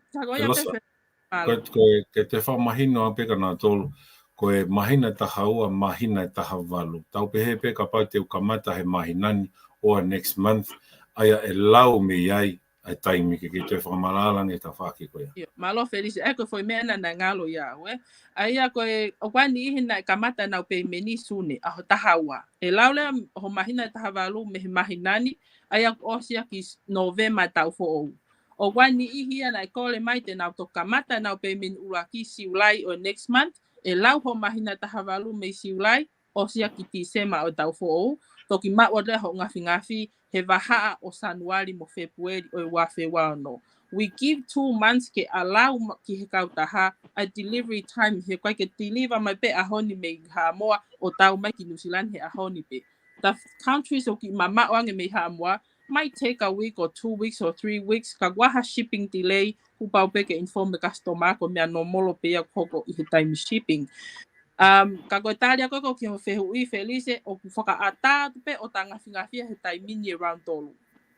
tago ia pe ko ke te whamahino a peka nā tolu ko e mahina tahaua mahina tahavalu tau pehe pe ka pau te ukamata he mahinani o next month aia e lau me ai ai taimi ke te whakamalalang e ta whaki ko ia malo feliz e ko foi mena na ngalo ia we aia ko o kwani I na kamata na pe meni sune a tahaua e laule ho mahina tahavalu me mahinani aia o sia ki November tau fo o kwani I hia na kole mai te na to kamata na pe men uraki siulai o next month e lau ho mahina tahavalu me siulai o sia ki December o tau fo toki ma o le ho ngafi he wahaa o Januari mo February o wafe wano. We give 2 months ke allow ki he kautaha a delivery time he kwa ke deliver mai pe ahoni me Hamoa o tau mai ki New Zealand he ahoni pe. The countries o ki mama wange me Hamoa might take a week or 2 weeks or 3 weeks ka waha shipping delay ku pau pe ke inform the customer ko mea no molo pe ya koko I he time shipping. Ka ko talia ko ki ho fehu I felice o ku foka ata pe o tanga fingafi he taimini around tolu.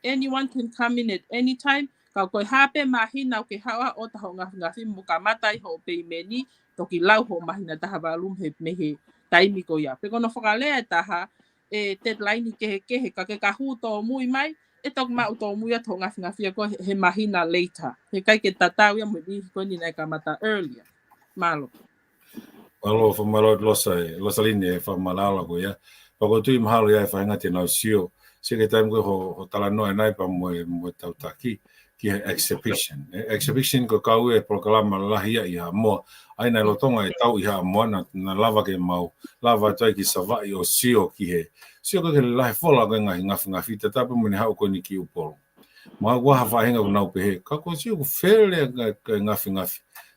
Anyone can come in at any time. Ka ko hape mahina ke hawa o ta ho ngafi mo ka matai ho pe meni to ki lau ho mahina ta havalum he mehe taimi ko ya. Pe kono foka le ta e deadline ke ka hu to mui mai e tok ma to mui to ngafi ko he mahina later. He kai ke tatau ya mo ni ko ni na ka mata earlier. Malo. Alo whamalo losa line e whamalala ko ia. Pako tui mahalo ia e whainga te nau sio. se ke time ko ho tala no nai pa mo tau taki ki exhibition exhibition ko kau e programa lahia ia mo ai na lotonga e tau ia mo na lava ke mau lava tai ki sava o sio ki he sio ko ke la fola ko nga fita ta pa mo ni ha ko ni ki upolo ma wa ha fa hinga na pe ka ko sio ko fele nga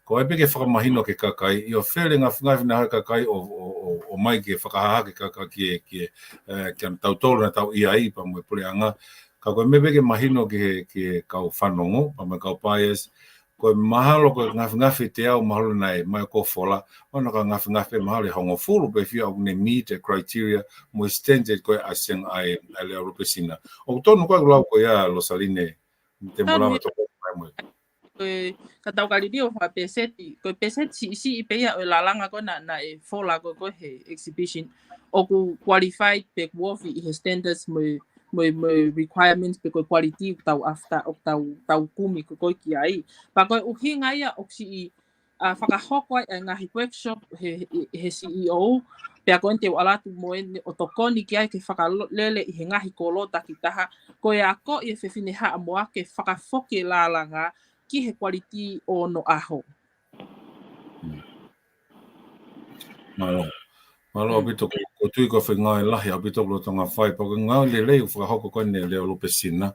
ko e peke whakamahino ke kakai, i o where ngafi na kakai o mai ke whakahaha ke kakai ki an tautolo na tau iai pa mo e pureanga. Ka koe me peke mahino ke kau whanongo, pa mo kau paies, koe mahalo koe ngafi te au mahalo nei, mai ko fola, mana ka ngafi mahalo hongo fulu pe fia au ne meet a criteria, mo extended koe aseng ai lea rupesina. O tonu koe lau koe ia lo saline, te mulawa toko mai mo. Ka tau kali dio fa peseti ko peseti si pe ya la langa ko na e fola ko he exhibition o ku qualified pe wofi he standards mo requirements pe ko quality tau after o tau kumi ko ki ai pa ko uhinga ia oksi whakahoko nga hi workshop he CEO pe ko te ala tu mo o tokoni ki ai ke whakalele i he ngahi kolota ki taha ko ia ko i fefine ha mo ke whakafoke la langa ki he quality o no aho. Malo bito ko tui ko whenga e lahi a bito lo tonga whai pa ko ngau le lei whakahoko koe ne leo lupesina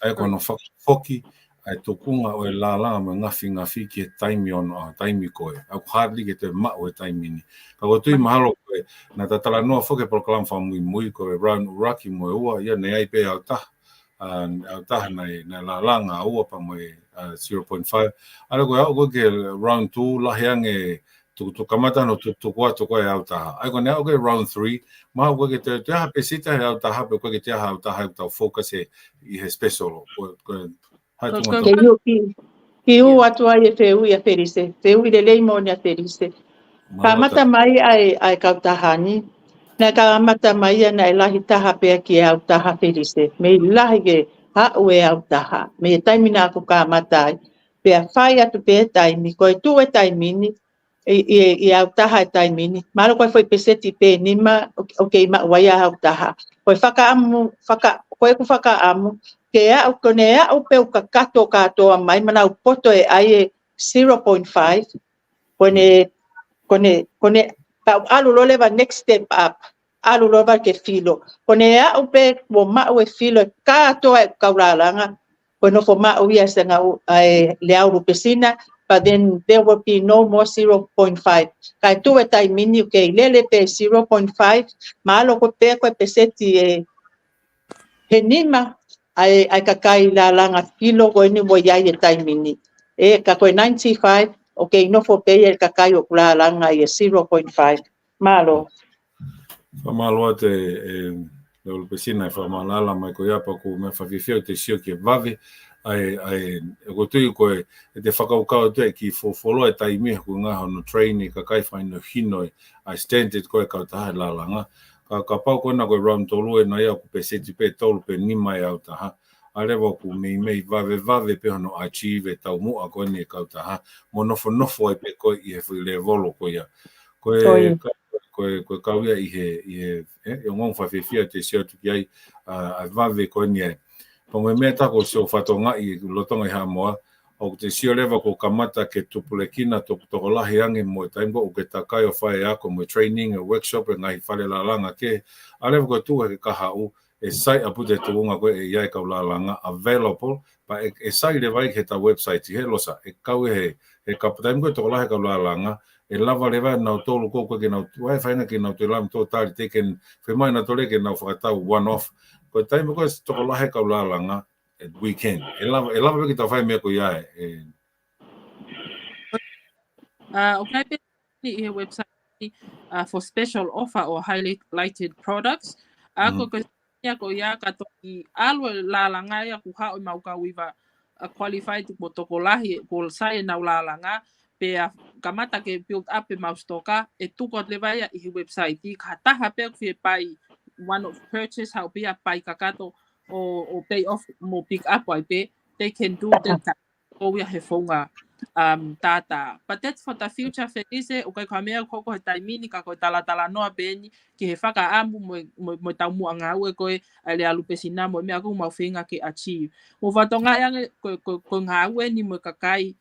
ai ko no whakafoki ai tokunga o e la me ngafi ki he taimi ono taimi koe au hardly ke te ma o e taimi ni ka ko tui mahalo koe na tatala noa whoke program whamui koe Brown Uraki mo e ua ia nei ai pe au taha au taha nei la langa ua pa mo e 0.5 ala ko au ke round 2 lahiange tu kamata no tu kwa e au taha ai ko ne au ke round 3 ma ko ke te ha pesita e au taha pe ko ke te ha au taha tau focus e i he special ko hai tu ngata ki u atu ai te u ia ferise te u le leimo ni ferise kamata mai ai kau tahani na kamata mai na ilahi taha pe ki au taha ferise me ilahi ke ha ue au taha me taimina ku kamata pe fai atu pe taimi ko tu e taimini i au taha taimini malo ko foi peseti pe nima okay ma waya au taha ko ku whakaamu ke au kone au pe ka kato mai mana poto e ai 0.5 kone pa alu lo leva next step up alu lo va ke filo kone au pe mo ma o filo kato e kaulalanga kono fo ma o ia sanga ai le au pesina but then there will be no more 0.5 kai tu e tai mini ke lele pe 0.5 malo ko pe ko peseti e henima ai kakai la langa filo ko ni mo ia e tai mini e ka ko 95 okay no fo pe e kakai o la langa e 0.5 malo Famalo te le pesina famalala mai ko ia pa ku me fafifia te sio ke vave ai ko tu ko te whakaukau te ki folo e taimi ko nga no training ka kai fai no hino I standard ko e ka taha la langa ka pau ko na ko round tolu e na ia ku peseti pe tolu pe ni mai au taha ale wo ku me vave pe no achieve tau mu a ko ni ka taha monofo ai pe ko i he le volo ko ia ko kauia i he ngong whawhiwhia te sio tuki ai a vave ko ni ai. Pongo mea tako sio whatonga i lotonga i hamoa o te sio lewa ko kamata ke tupulekina toko lahi ange mo taimbo o ke takai o whae ako mo training, workshop e ngahi whale la langa ke a lewa ko tu he kaha u e sai apute tuunga koe e iai kau la langa available pa e sai lewa i he ta website he losa e kau he kapataimbo toko lahi kau la langa e lava lewa nau tolu koko ke nau wai whainga ke nau te lam tō tari teken whemai na tole ke nau whakatau one off ko taimbo koe toko lahi kau la langa weekend. E lava peki tau whai mea ko iae. Okay, i he website for special offer or highlighted products. Ako ko ia ka toki alo la langa ia ku ha o mau ka wiva qualified po tokolahi ko sai na la langa pe kamata ke build up e mau stoka e tuko le vai i website ka taha pe ku pai one of purchase how be a pai kakato o pay off mo pick up ai pe they can do that o we have fonga tata. But that's for the future Felice, o kai kamea koko he taimini ka ko tala noa beni ki he whakaamu mo tau mua ngau e koe ale alupesina mo mea kou mau whenga ke achieve. Mo whatonga yange ko ngau e ni mo kakai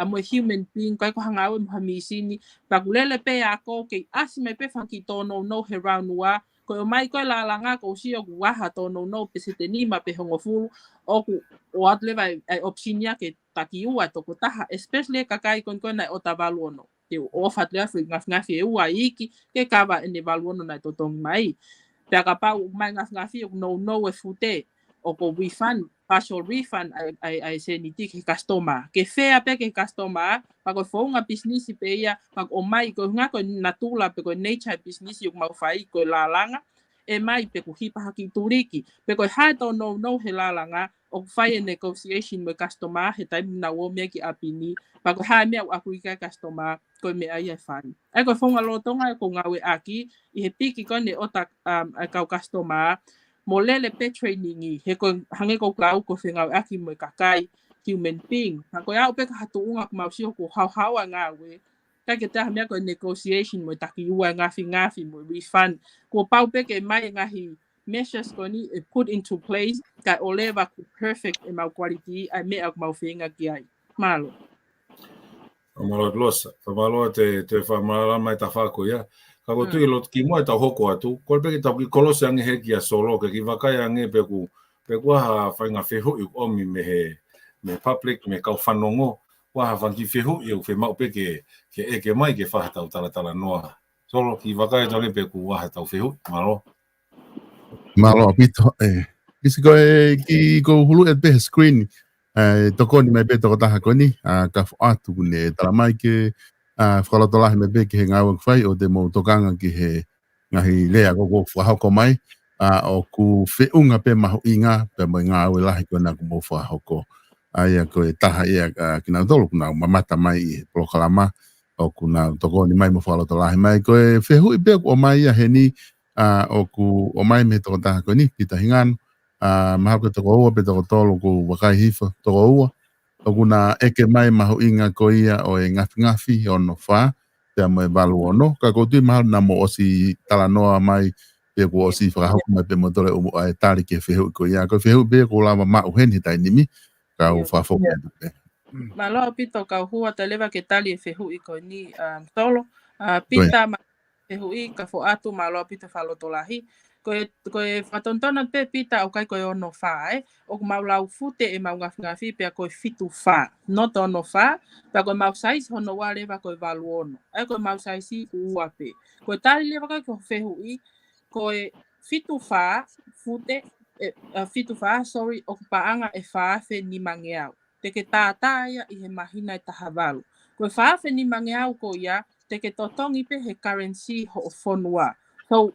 mo human being kai ko hangau e mo hamisini pakulele pe ako ke asime pe whaki tono no he raunua ko o mai koe la langa ko si o waha tono no pesete ni ma pe hongo fulu o atleva opsinia ke taki ua toko taha especially kakai kon na o tavalono te o fatlea fui ngafi ua iki ke kava ene valuono na totong mai pe ka pa mai ngafi no e fute o ko refund partial refund ai se ni ke customer ke fea pe ke customer pa ko fonga business pe ia pa o mai ko nga ko natula pe ko nature business yo mau fai ko lalanga e mai pe ko hipa haki turiki pe ko ha to no he lalanga o fai negotiation me customer he tai na wo me ki apini pa ko ha me aku ka customer ko me ai fai ai ko fonga lo tonga ko ngawe aki I he piki ko ne ota ka customer mo lele pe training he ko hange ko klau ko whenga aki mo kakai human being ha ko ya pe ka hatu unga ko mausi ko hawa ngawe ka ke ta mea ko negotiation mo taki ua ngafi mo refund ko pau pe ke mai ngahi measures ko ni put into place ka oleva ko perfect e mau quality ai mea ko mau whenga ki ai malo Amalo losa famalo te famala mai ta fa ko ya ka ko tui lot ki mo ta hoko atu ko pe ta ki kolose ange he ki a solo ke ki vakai ange pe ku ha fa nga fe ho o mi me public me ka fanongo wa ha van ki fe ho eu fe mau pe ke mai ke fa ta tala noa solo ki vakai ta pe ku wa ta fe ho malo pito kisi ko ki ko hulu et be screen toko ni me be toko taha ko ni ka atu ne tala mai ke whakalotola he me be ki he ngāwang whai o te mo tokanga ki he ngahi lea koko whahoko mai o ku whiunga pe mahu inga pe mo ngāwe lahi ko nā ku mo whahoko aia ko e taha ia ki nā tolu ku nā mamata mai I plokalama o ku nā toko ni mai mo whakalotola he mai ko e whehu I pe o mai ia he ni o ku o mai me toko taha ko ni pita hinganu maha ko toko ua pe toko tolu ku wakai hifa toko ua o kuna eke mai mahu inga ko ia o e ngafi ono wha te mo e walu ono ka ko tui maha na mo osi tala noa mai pe ko osi whakahoku mai pe mo tole umu ai tari ke whehu ko ia ko whehu pe ko lama mau hen hitai nimi ka u whafoku Malo pito ka hua te lewa ke tali e whehu ko ni tolo pita ma whehu I ka fo atu malo pito whalotolahi ko e whatontona pe pita o kai ko e ono wha o ku mau lau fute e mau ngafi pe ko e fitu wha not ono wha pe ko e mau sais hono wa lewa ko e walu ono e ko e mau saisi ua pe ko e tali lewa kai ko whehu I ko e fitu wha fute fitu wha sorry o ku paanga e wha fe ni mangeau te ke tātāia I he mahina e taha walu ko e wha fe ni mangeau ko ia te ke totongi pe he currency ho o whonua so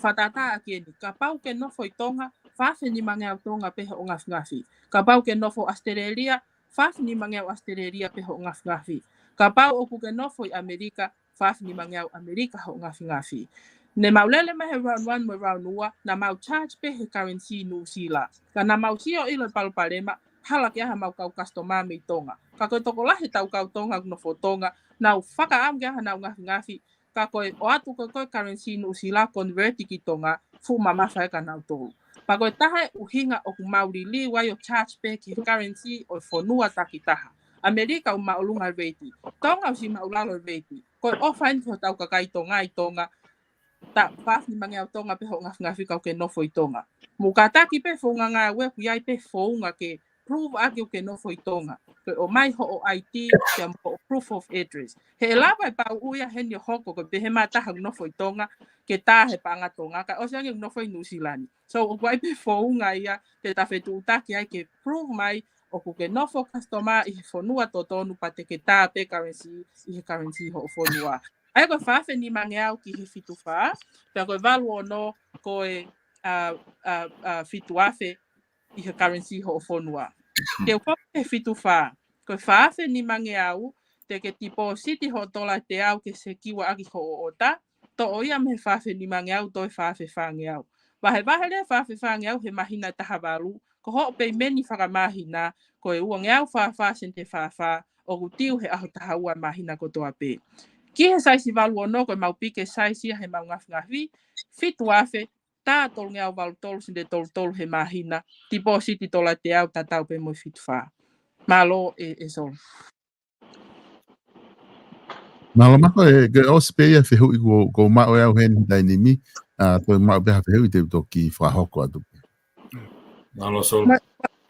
whatata aki ni ka pau ke nofo I tonga whafe ni mangeau tonga pe ho ngafi ka pau ke nofo Australia whafe ni mangeau Australia pe ho ngafi ka pau oku ke nofo I Amerika whafe ni mangeau Amerika ho ngafi ne maulele me he round 1 mo round 2 na mau charge pe he currency New Zealand ka na mau sio ilo palpalema hala ke ha mau kau customer me tonga ka ko toko la he tau kau tonga no fotonga na whaka am ke ha na ngafi ka koe o atu koe currency New Zealand convert ki tonga fu mama whae ka nau tolu pa koe taha uhinga o ku mauri li wai o charge pe ki currency o whonua taki taha Amerika o maulunga reiti tonga o si maulalo reiti koe ofain ko tau kakai tonga I tonga ta whaaf ni mange au tonga pe ho ngafi kau ke nofo I tonga mukataki pe whonga ngā we ku iai pe whonga ke prove aki o ke nofo I tonga o mai ho o ID ke mo proof of address he lava pa uia hen yo hoko ko pe he mata ha nofo I tonga ke ta he panga tonga ka o se nofo I New Zealand so o vai pe whonga ia te ta fetu taki ai ke prove mai o ku ke nofo customer I whonua totonu pa te ke ta pe currency I he currency ho whonua ai ko whafe ni mangeau ki he fitu wha pe ko valu ono ko e fitu afe I he currency ho whonua te upo he fitu wha ko whafe ni mangeau te ke tipo city ho tola te au ke se kiwa aki ho ota to oia me whafe ni mangeau to e whafe whangeau wahe le whafe whangeau he mahina taha walu ko ho pe meni whakamahina ko e ua ngeau wha sente wha o kutiu he aho tahaua mahina kotoa pe. Ki he saisi valu ono ko mau pike saisi he mau ngafi fitu afe tā tolu ngau valu tolu sinde tolu he mahina tipo siti tola te au tatau pe mo fitu fa. Malo e sol. Malo mako ke o speia fe hu go ma o au hen dai ni mi to ma be ha fe hu te to ki fa hoko atu. Malo sol.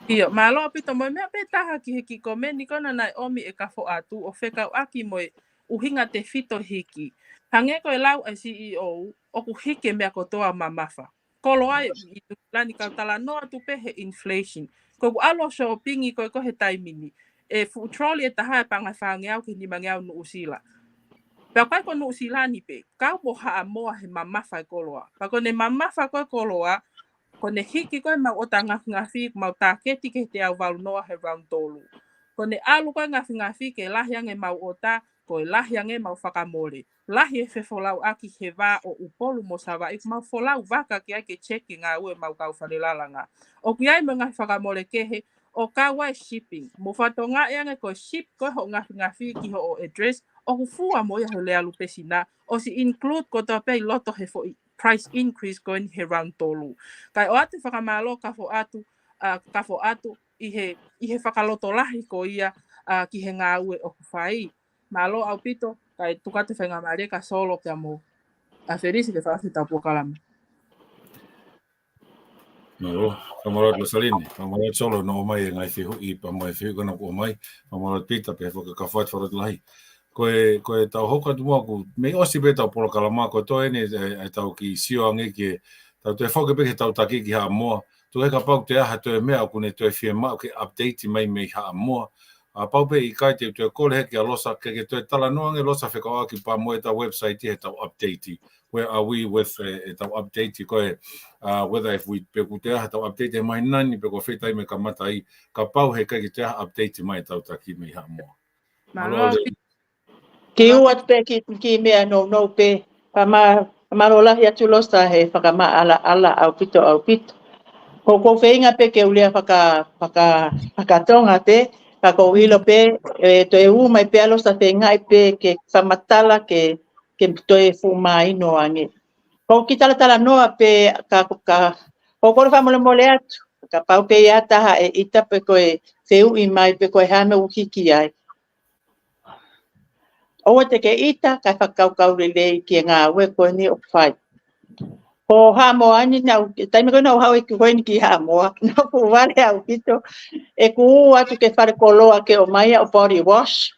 Ia, malo pito mo mea pe taha ki hiki kome ni kona nai omi e kafo atu o whekau aki mo e uhinga te fito hiki. Hange koe lau ai CEO o ku hike mea kotoa mamafa. Kolo ai i lani kautala no atu pe he inflation. Ko ku alo shoppingi koe ko he taimini. E fu troli e taha e panga whange au ki ni mangeau nu usila. Pea kai ko nu usila ni pe, kau mo haa moa he mamafa e koloa. Pako ne mamafa koe koloa, ko ne hiki koe mau o ta ngafi mau tāketi ke te au walu noa he round tolu. Ko ne alu koe ngafi ke lahiange mau o ta, ko e lahiange mau whakamore. Lahi e whefolau aki he wā o upolu mo sawa, ik mau folau waka ki ai ke cheki ngā ue mau kau wharelalanga. O ki ai mo ngafi whakamore kehe, o kawa e shipping. Mo whatonga eange ko ship koe ho ngafi ki ho o address, o hufua mo ia ho lea lupesina, o si include ko ta pei loto he fo price increase going he round tolu. Kai o atu whakamalo kafo atu i he whakaloto lahi ko ia ki he ngā ue o kuwhai. Malo au pito, kai tukate whaingamare ka solo kia mo. A ferisi ke whaafi tau puakalama. Malo, kamarot Lasalini, kamarot solo no omai ngai fihu i pa mai fihu kana ko mai, kamarot pita pe foka ka fat farot lahi. Koe tau hoka tu moku, me osi be tau polo kalama ko to ene ai tau ki sio ange ki tau te foka be tau taki ki ha moa. Tu he ka pau te aha te mea ku ne te fie ma ke update mai me ha moa. A pau be I kai te kole heki a losa ke te tala noange losa wheka aki pa moe ta website he tau update. Where are we with tau update koe whether if we pe ku te aha tau update mai nani pe ko whetai me ka mata I ka pau he kai te aha update mai tau taki me ha moa. Malo Ki uat pe ki mea no pe pa marola ya tulosa he whakama ala au pito. Ko whainga pe ke ulea whakatonga te, ka ko hilo pe, to e mai pe alo sa whainga pe ke whamatala ke to e fumaino ange. Ko ki tala noa pe ko kore whamole atu, ka pau pe ataha e ita pe koe wheu I mai pe koe hame uhiki ai. Oa te ke ita, kai whakaukau lelei ki ngā ue koe ni o whai. Ko hamo ani nau, taime koe nau hau e koe ni ki hamoa, nau ku wale au kito, e ku atu ke whare koloa ke o mai o body wash.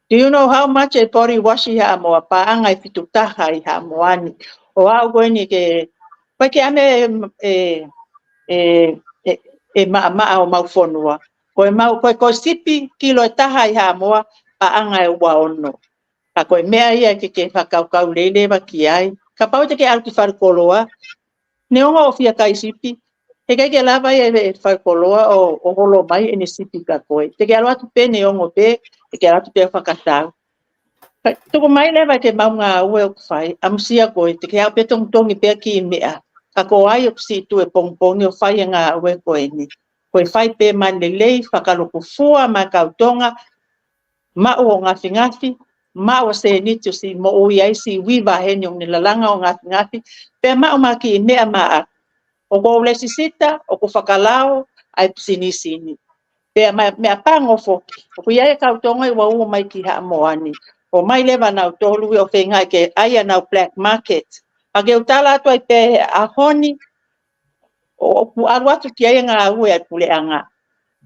Do you know how much a body wash I hamoa? Paanga I fitu taha I hamoani. O au koe ni ke, koe ke ame maa o mau whonua. Koe sipi kilo e taha I hamoa, paanga e ua ono. Ka koe mea ia ke whakaukau lewa ki ai. Ka pau te ke au ki wharekoloa. Ne onga o fia kai sipi. He kai ke lava ia e wharekoloa o holo mai e ne sipi ka koe. Te ke alu atu pe ne ongo pe, te ke alu atu pe whakatau. Tuko mai lewa ke mau ngā ue o kwhai. Amusia koe, te ke au pe tongtongi pe ki mea. Ka ko ai o kisi tu e pongpongi o whai ngā ue koe ni. Koe whai pe mane lei, whakaluku fua ma kautonga, ma o ngafi, ma o se nitu si mo o iai si wiwa heni o ni lalanga o ngafi, pe ma o maki mea maa. O ko lesi sita, o ko whakalao, ai sini. Pe mea pango foki. O ko iai kautonga I wa ua mai ki haa moani. O mai lewa nau tolu o whengai ke aia nau black market. Pake utala atu ai pe a honi, o ku alu atu ki aia ngā ue ai pule anga.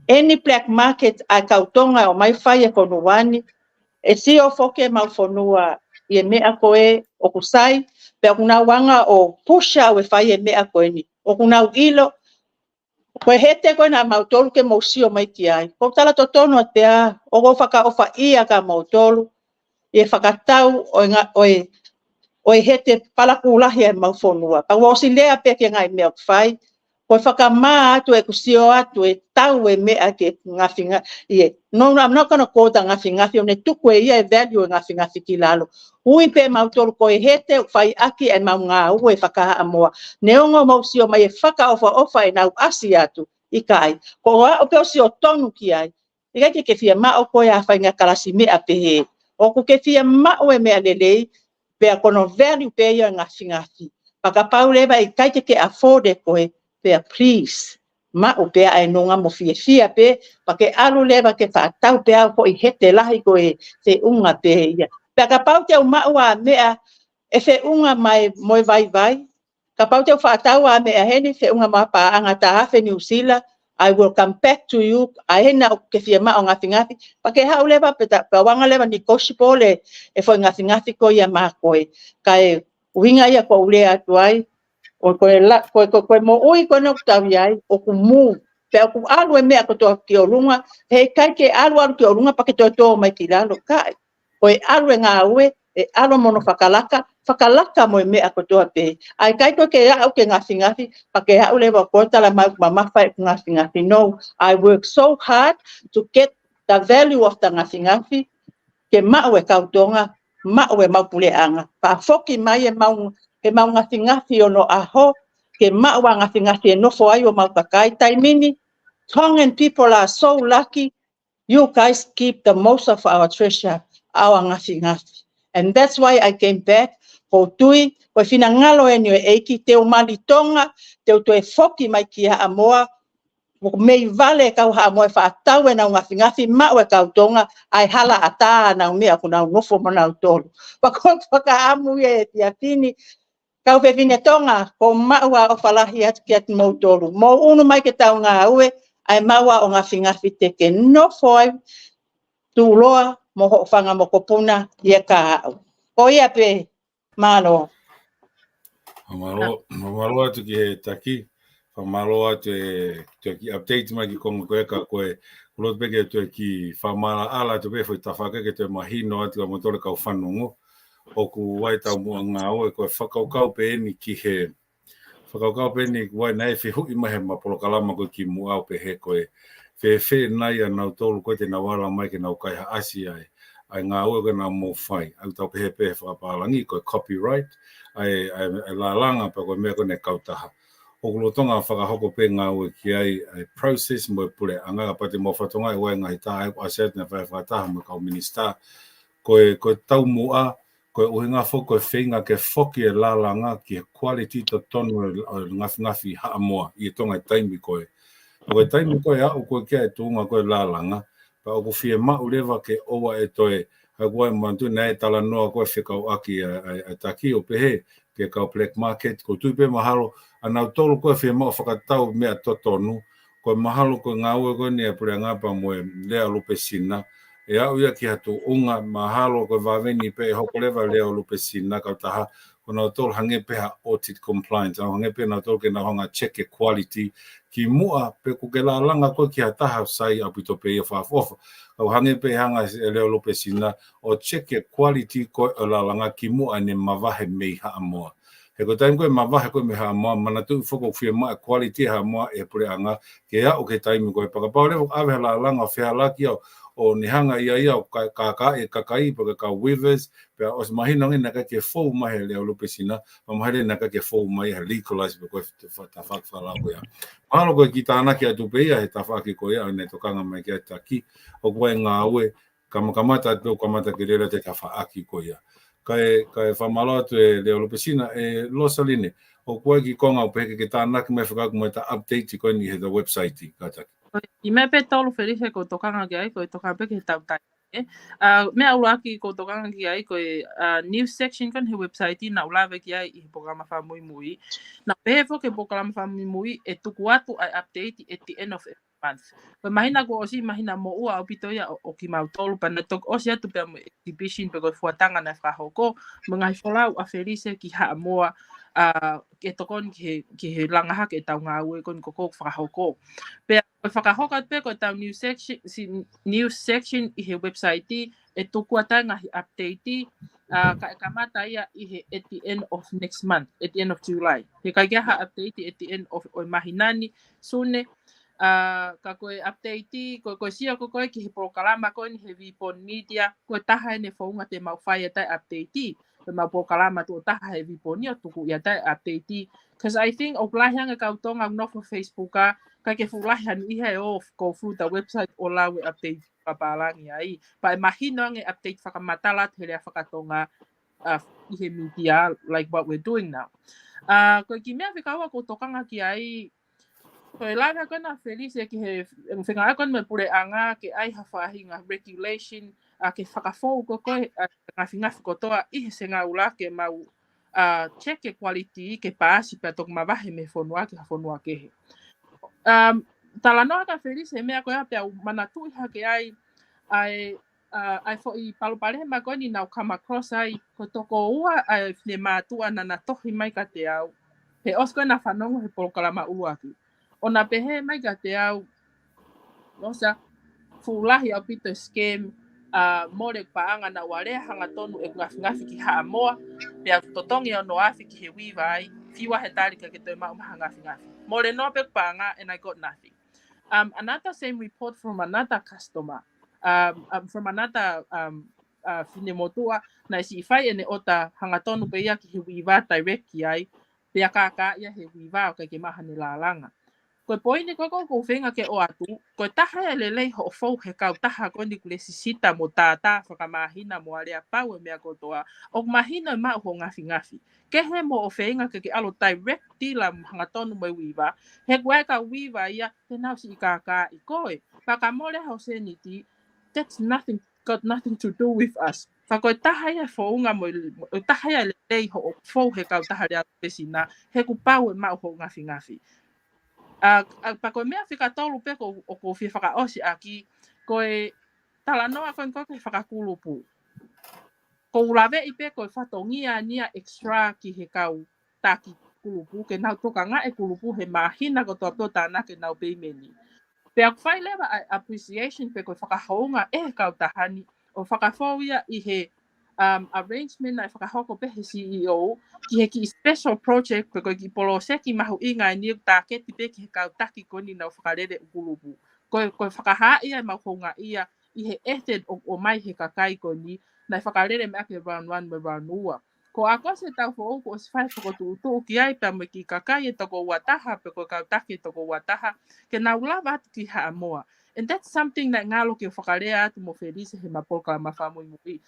Any black market ai kautonga o mai whai e konuani, e si o foke mau whanua I e mea koe o kusai, pe o kuna wanga o pusha o e whai e mea koe ni. O kuna ilo, koe hete koe na mau tolu ke mau sio mai ki ai. Ko tala to tono at pea, o ko whaka ofa ia ka mau tolu, e whakatau o e hete palakulahi e mau whanua. Pa wosi lea peke ngai mea whai, koe whakamaa atu e kusio atu e tau e mea ke ngawhinga. No, I'm not going to call the ngawhingafi, o ne tuku e ia e value e ngawhingafi ki lalo. Ui pe mautoro koe hete, whai aki e mau ngā ue whakaha amoa. Ne ongo mausio mai e whaka ofa e nau asi atu I kai. Ko o pe o sio tonu ki ai. Ika ke fia ma o ko ya fainga kalasi me ape o ku ke fia ma o me alele pe kono value pe ya ngafi paka paule ba ika ke afford ko pe please ma o pe ai no nga mo fia pe pake alu leva ke fa tau pe ko I hete lahi ko te unga pe ya paka pau te ma wa me e fe unga mai moi vai ka pau te fa tau wa me heni fe unga ma pa anga ta fe New Zealand I will come back to you. I na ke fia ma o ngafi pake ha uleva peta pa wanga leva ni koshipole e foi ngafi ko ia ma ko kai winga ia ko ule atuai o ko la ko mo ui ko no taviai o ku mu pe ku alu e me ko to ki o lunga he kai ke alu ki o lunga pake to mai ki lalo kai o alu nga ue e alu mono fakalaka mo me ko to pe ai kai ko ke au ke ngafi pake ha uleva ko tala ma fa ngafi no I work so hard to get the value of the ngafi ke ma o kautonga ma o mapule anga pa foki mai e mau ngafi ono aho ke ma wa ngafi no fo ai o mau kakai taimini Tongan people are so lucky you guys keep the most of our treasure our ngafi and that's why I came back for tui ko fina ngalo eni e ki te o malitonga te o e foki mai ki a moa me vale ka ha mo fa tau na ngafi ma o ka tonga ai hala ata na me ku na no fo na tolo pa ko ka amu e tia fini ka fe fini tonga ko ma wa o fala hiat ki at mo tolo mo uno mai ke tau nga ue ai ma wa o ngafi te ke no foi tu loa mo ho fanga mo ko puna ye ka ko ia pe malo Malo atu ki he taki. Malo atu te ki update mai ki kongo koe ka koe. Kulot peke te ki whamala ala te pe foi tawhaka ke te mahino atu a motore kau whanongo. O ku wai tau mua ngā oe koe whakaukau pe eni ki he. Whakaukau pe eni wai nei whi hui mahe ma polo kalama koe ki mua au pe he koe. Whe nai a nau tolu koe te na wala mai ke nau kai ha asi ai. Ai ngā oe koe nā mō whai. Au tau pe he pe whakapalangi koe copyright. Ai la langa pa koe mea koe ne kautaha. O kulotonga whakahoko pe ngā ue ki ai process mo pule anga pati mo whatonga i wai ngai tā ai ko aset na whakataha mo kau minister. Koe tau mua, koe uhinga fo koe whinga ke whoki e la langa ki quality to tonu ngafi haa moa i tonga i taimi koe. Koe taimi koe au koe kia e tuunga koe la langa, pa o ku fie ma ulewa ke owa e toe hai koe mantu nei tala noa koe whikau aki a taki o pehe ke kau black market ko tuipe mahalo anau tolu koe fie ma whakatau mea totonu koe mahalo koe ngā ue koe ni a pure ngapa moe lea lupe sina e au ia ki hatu unga mahalo koe vaveni pe hoko lewa lea lupe sina kau taha ko nau tolu hange peha audit compliance au hange pe nau tolu ke nau hanga check quality ki mua pe ku ke la langa koe ki hataha sai apito pe ia whaafofa au hange pe hanga leo lupe sina o check quality koe o la langa ki mua ne mavahe mei haa moa. He ko taim koe mavahe koe me haa moa, mana tu whoko whia maa quality haa moa e pure anga ke a o ke taimi koe pakapau lewa awe la langa whia laki au o ni hanga ia o kakai pa ka weavers pe os mahina ngina ka ke fou mahe leo lupe sina ma mahe na ka ke fou mai legalize pe koe ta whakawhala koe a. Mahalo koe ki tāna ki atu pe ia he ta whaki koe a ne tokanga mai ki a taki o koe ngā ue kamata atu kamata ki rera te ta whaaki koe ia. Kai whamalo atu e leo lupe sina e losaline o koe ki konga o peke ke tāna ki mai whakaku mai ta update koe ni he the website i kataki. I me pe tolu felice ko tokanga ki ai ko tokanga pe ki tau tai. Me aulaki ko tokanga ki ai ko news section kan he website na ulawe ki ai i programa fa mui. Na pe fo ke programa fa mui e tuku atu ai update at the end of every month. Ko mahina ko osi mahina mo ua o pito ia o ki mau tolu pa na tok osi atu pe exhibition pe ko fuatanga na fra hoko mengai folau a felice ki ha moa ke tokon ki he langaha ke tau ngā ue kon koko whakahoko. Pe whakahokat pe ko tau news section i he website e tuku atanga hi update ka kamata ia i he at the end of next month, at the end of July. He ka ha update at the end of mahinani sune ka koe update ko sia ko koe ki he prokalama ko ni he vipon media ko taha ne founga te mau whai tai update pe mapo kalama tu taha he viponia tuku ia tai update because I think o lahianga kautonga no for Facebook ka ke fulahan iha off go through the website o la we update papalangi ai pa imagino nge update whakamatala te rea whakatonga ihe media like what we're doing now. Ko ki mea whikaua ko tokanga ki ai ko e langa kona Felice ki he whenga akon me pure anga ke ai hawhahinga regulation ke whakafou ko koe ngafi kotoa ihe se ngā ula ke mau check ke quality ke paasi pa tok mawahe me whonua ke hawhonua ke he. Talanoa ka Felice mea koe apea manatu iha ke ai fo i palopale ma koe ni nau come across ai ko toko ua ai ne mātua na tohi mai ka te au. He osko na whanongo he polokalama ulu aki. O na pehe mai ka te au nosa fulahi au pito scam more paanga na warea hanga tonu e ngafi ki haa moa pia totongi o no afi ki he wiwa ai fiwa he tarika ke toi maumaha ngafi. More no pe paanga and I got nothing. Another same report from another customer from another finemotua na si fai ene ota hanga tonu pe ia ki he wiwa direct ki ai pia kaka ia he wiwa o ke maha ni lalanga. Ko poini ko whenga ke o atu, ko taha e lelei ho fau he kau taha ko ni kule sisita mo tata whakamahina mo alea pau e mea kotoa, o mahina ma ho ngafi. Ke he mo o whenga ke alo direct tila hanga tonu mai wiwa, he kwe ka wiwa ia, te nau si ikaka i koe. Paka mole hau seniti, that's got nothing to do with us. Whako taha ia whaunga mo, taha ia lelei ho fau he kau taha rea pesina, he ku pau e ma ho ngafi. Pa koe mea whika tolu pe ko whi whakaosi aki, koe talanoa koe koe whakakulupu. Ko ulawe i pe koe whatongia nia extra ki he kau taki kulupu, ke nau toka ngā e kulupu he mahina ko toa tāna ke nau peimeni. Pe aku whai lewa appreciation pe koe whakahounga kau tahani, o whakawhauia i he arrangement na whakahoko pe he CEO ki he ki special project pe koe ki polo seki mahu inga ni tāketi pe ki he kau taki koni nau whakarere ukulupu. Koe whakaha ia mau honga ia i he ethed o mai he kakai koni na whakarere me ake round 1 me round 2. Ko ako se tau fo o se whai whakotuutu ki ai pe me ki kakai e toko wataha pe koe kau taki e toko wataha ke nau lawa atu ki haa moa. And that's something that ngalo ki whakarea atu mo Felice he mapolka ma whamui mui.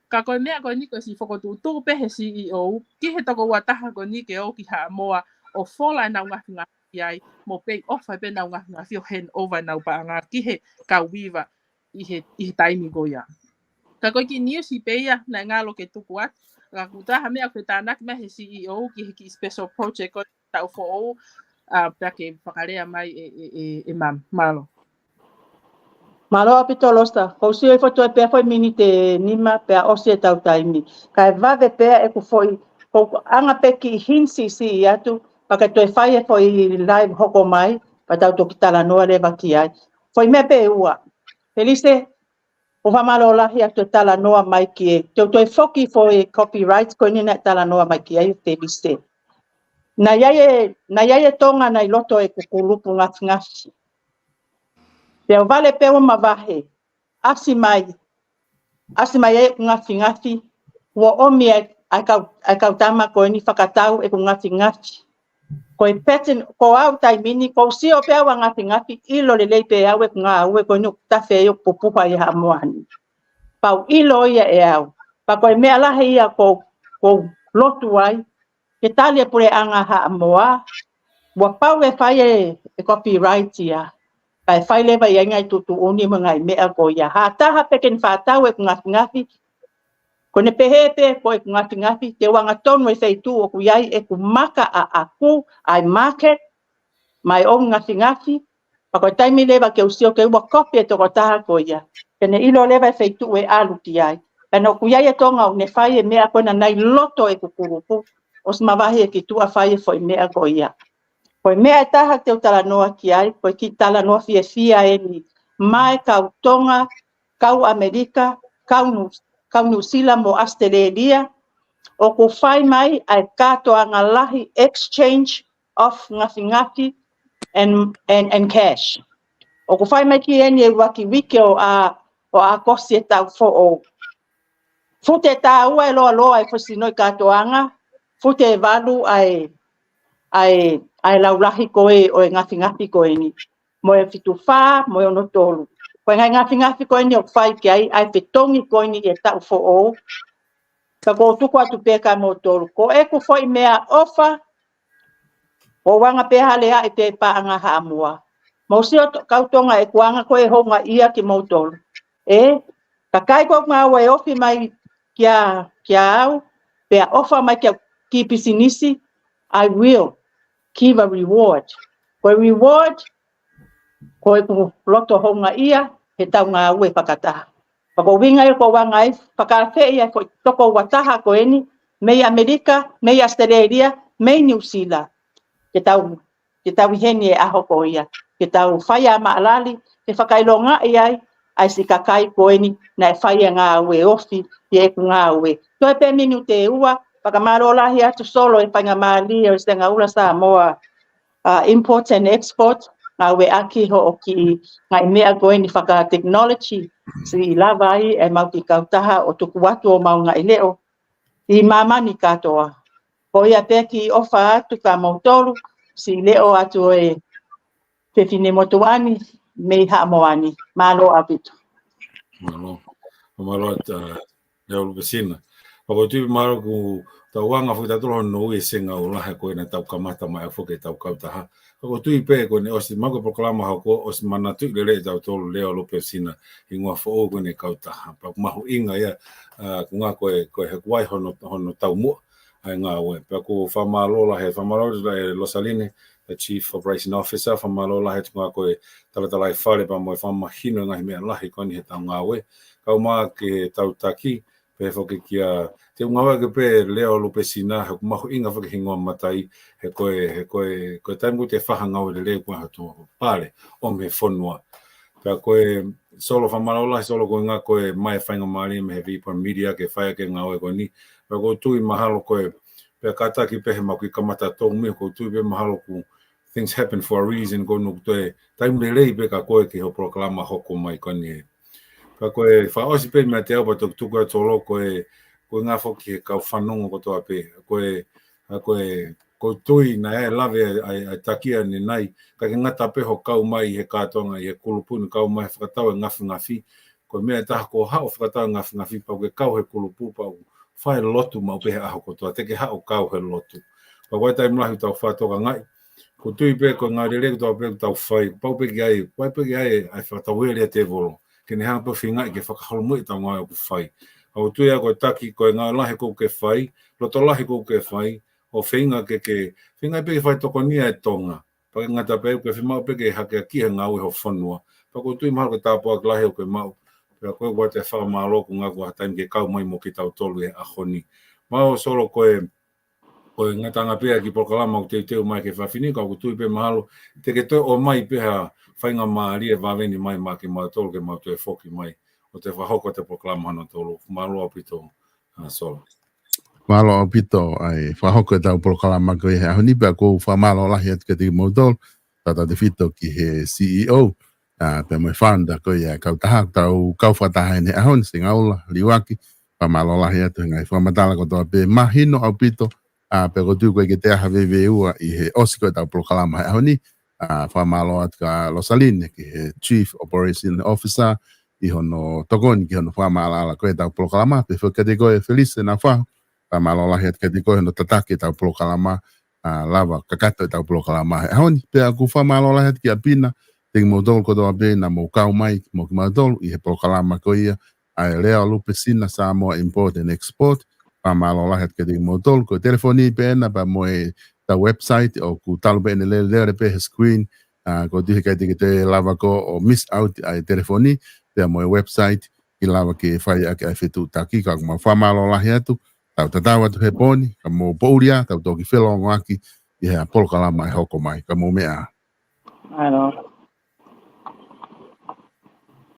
Ka koe mea koe niko si whakotuutu pe he CEO, ki he toko wataha koe nike o ki haa moa o whola nau ngafi ai, mo pay off ai pe nau ngafi o hand over nau paanga ki he kauwiwa i he taimi goia. Ka koe ki niu si peia na ngalo ke tuku atu, ka kutaha mea koe tānak mea he CEO ki he ki special project koe tau fo pia ke whakarea mai e malo. Malo apito losta, ko si e foto e pe foi minute nima pe o si tau taimi. Kai vave pe e ku foi ko anga pe ki hinsi si atu pa ka to e fai e foi live hoko mai pa tau to kitala no le baki ai. Foi me pe ua. Felice o va malo la hi atu tala no mai ki to e foki foi copyright ko ni na tala no mai ki ai Felice. Na yae tonga na loto e kukulupu ngasi. Pea vale pe o mavahe, asi mai e ngafi, wa omi ai kautama ko ni whakatau e ku ngafi. Ko e peten, ko au taimini, ko si o pea wa ngafi, ilo le lei pe au e ku ngā au e ko ni tafe e o pupupa i hamoani. Pau ilo ia e au, pa ko e mea lahe ia ko lotu ai, ke tali e pure anga hamoa, wa pau e whai e copyright ia. Kai whai lewa i ngai tutu uni mga i mea ko ia. Ha taha peken whātau e ngafi. Ko ne pehe pe ko e ngafi. Te wanga tonu e whaitu o ku iai e ku maka a aku, ai market, mai o ngafi. Pa ko taimi lewa ke usio ke ua kopi e toko taha ko ia. Kene ilo lewa e whaitu e alu ki ai. Pena ku iai e tonga o ne whai e mea ko na nai loto e kukurupu. O smawahi e ki tua whai e fo i mea ko ia. Koe mea e taha te utala noa ki ai, koe ki tala noa fia e ni mai kau Tonga, kau Amerika, kau New Zealand mo Australia, o ku whai mai ai katoa ngalahi exchange of ngafi and cash. O ku whai mai ki eni e waki wike o a kosi e tau fo o. Fute ta ua e loa loa e whasinoi katoanga. Fute e walu ai laulahi koe o e ngafi koe ni. Mo e fitu wha, mo e ono tolu. Koe ngai ngafi koe ni o whai ki ai petongi koe ni e tau fo o. Ka ko tuku atu peka mo tolu. Ko e ku foi mea ofa, o wanga peha lea e te paanga haamua. Mo si o kautonga e kuanga koe honga ia ki mo tolu. Ka kai ko ngā ue ofi mai kia au, pea ofa mai kia ki pisinisi, I will give a reward. Koe reward, koe ku loto honga ia, he tau ngā ue whakataha. Pako winga e ko wanga e, whakawhi ia ko toko wataha ko eni, mei Amerika, mei Australia, mei New Zealand. Ke tau iheni e aho ko ia. Ke tau whaia maalali, ke whakailonga ia ai si kakai ko eni, na e whaia ngā ue ofi, i e ku ngā ue. Toi pe minu te ua, whakamaro hi atu solo e whainga maali, o se ngā ula sa moa import and export, ngā ue aki ho o ki ngā mea ko eni whaka technology, si lava ai e mauti kautaha o tuku watu o maunga i leo, i mamani katoa. Ko ia peki ofa atu ka mautoru, si leo atu e pewhine motuani, mei haa moani, malo apitu. Malo leo lupesina. Pako tui maro ku tau wanga fu tatolo no e senga o lahe koe na tau kamata mai a foke tau kautaha. Pako tui pe koe ne osi mako proklama hako osi mana tui lele tau tolu leo lupesina i ngua fo o koe ne kautaha. Pako mahu inga ia ku ngā koe he kuai hono tau mua ai ngā ue. Pako whamalola he whamalola e Losaline, the Chief Operation Officer, whamalola he tunga koe talatalai whare pa moe whamahino ngahi mea lahi koe ni he tau ngā ue. Kau maa ke tau taki, pe foke kia te ungawa ke pe leo lupesina he kumahu inga foke hingoa matai he koe taimu te whahanga o le leo kua hatu pare o me whonua. Pea koe solo whamalola, solo koe ngā koe mai whainga maari me he vipa media ke whaia ke ngā oe koe ni. Pea koe tui mahalo koe pea kataki pe he maku i kamata tō me koe tui pe mahalo ku things happen for a reason koe nuku toe taimu le lei pe ka koe ke ho proklama hoko mai koe ni he. Ka koe whaosi pe mea te au pa tuku a tolo koe ngā whoki he kau whanongo kotoa pe. Koe tui na e lawe ai takia ni nai. Ka ke ngata pe ho kau mai he kātonga i he kulupuni kau mai whakatau e ngafi. Koe mea taha ko hao whakatau e ngafi pau ke kau he kulupu pau. Whae lotu mau pe he aho kotoa. Te ke hao kau he lotu. Pa koe tai mlahi tau whatoka ngai. Ko tui pe ko ngā rere kotoa pe tau whai. Pau pe ki ai ai whakatau e te volo. Kene hanga pa whingai ke whakaholo mui tau ngai o ku whai. Au tui a koe taki koe ngā lahi kou ke whai, loto lahi kou ke whai, o whinga whingai pe ke whai toko nia e tonga. Pake ngata pe ke whimau pe ke hake a kiha ngā ui ho whanua. Pako tui maha koe tāpua ke lahi o koe mau. Pea koe koe te whakamāloku ngā kua taim ke kau mai mo ki tau tolu e ahoni. Mau solo koe ngata ngā pea ki proklama o teu mai ke whawhini, kau tui pe mahalo, te ke toi o mai peha whainga maari e waweni mai ma ke mau tolu ke mau tue whoki mai. O te whahoko te proklama hana tolu. Malo apito solo. Malo apito ai whahoko e tau proklama koe he ahoni pia kou whamalo lahi atu ke te mautolu. Tata te whito ki he CEO. Pia mai whanda koe e kautaha tau kauwhataha e ne ahoni se ngaula liwaki. Whamalo lahi atu ngai whamatala kotoa pe mahino apito. Pia kotu koe ke te aha ua i he osi koe tau proklama he ahoni. Whamalo atu ka Losaline ki he Chief Operation Officer. I hono tokoni ki hono whamala koe tau proklama, pe whakate koe Felice na whahu, whamala lahi at kate koe hono tatake tau proklama, lava kakato tau proklama. Honi, pe aku whamala lahi at ki a pina, te mo tolu kotoa pe na mo kau mai, mo ki mautolu, i he proklama koe ia, ai leo lupesina sa moa import and export, whamala lahi at kate mo tolu, koe telefoni pe ena, pa mo e ta website, o ku talu pe ene leo pe he screen, ko tihe kai te lava ko o miss out ai telefoni, te mo website i lava ke whai ake ai whetu taki ka kuma whamalo lahi atu tau tatau atu he poni ka mo pouria tau toki whelongo aki i hea polokalama e hoko mai ka mo mea. Ano.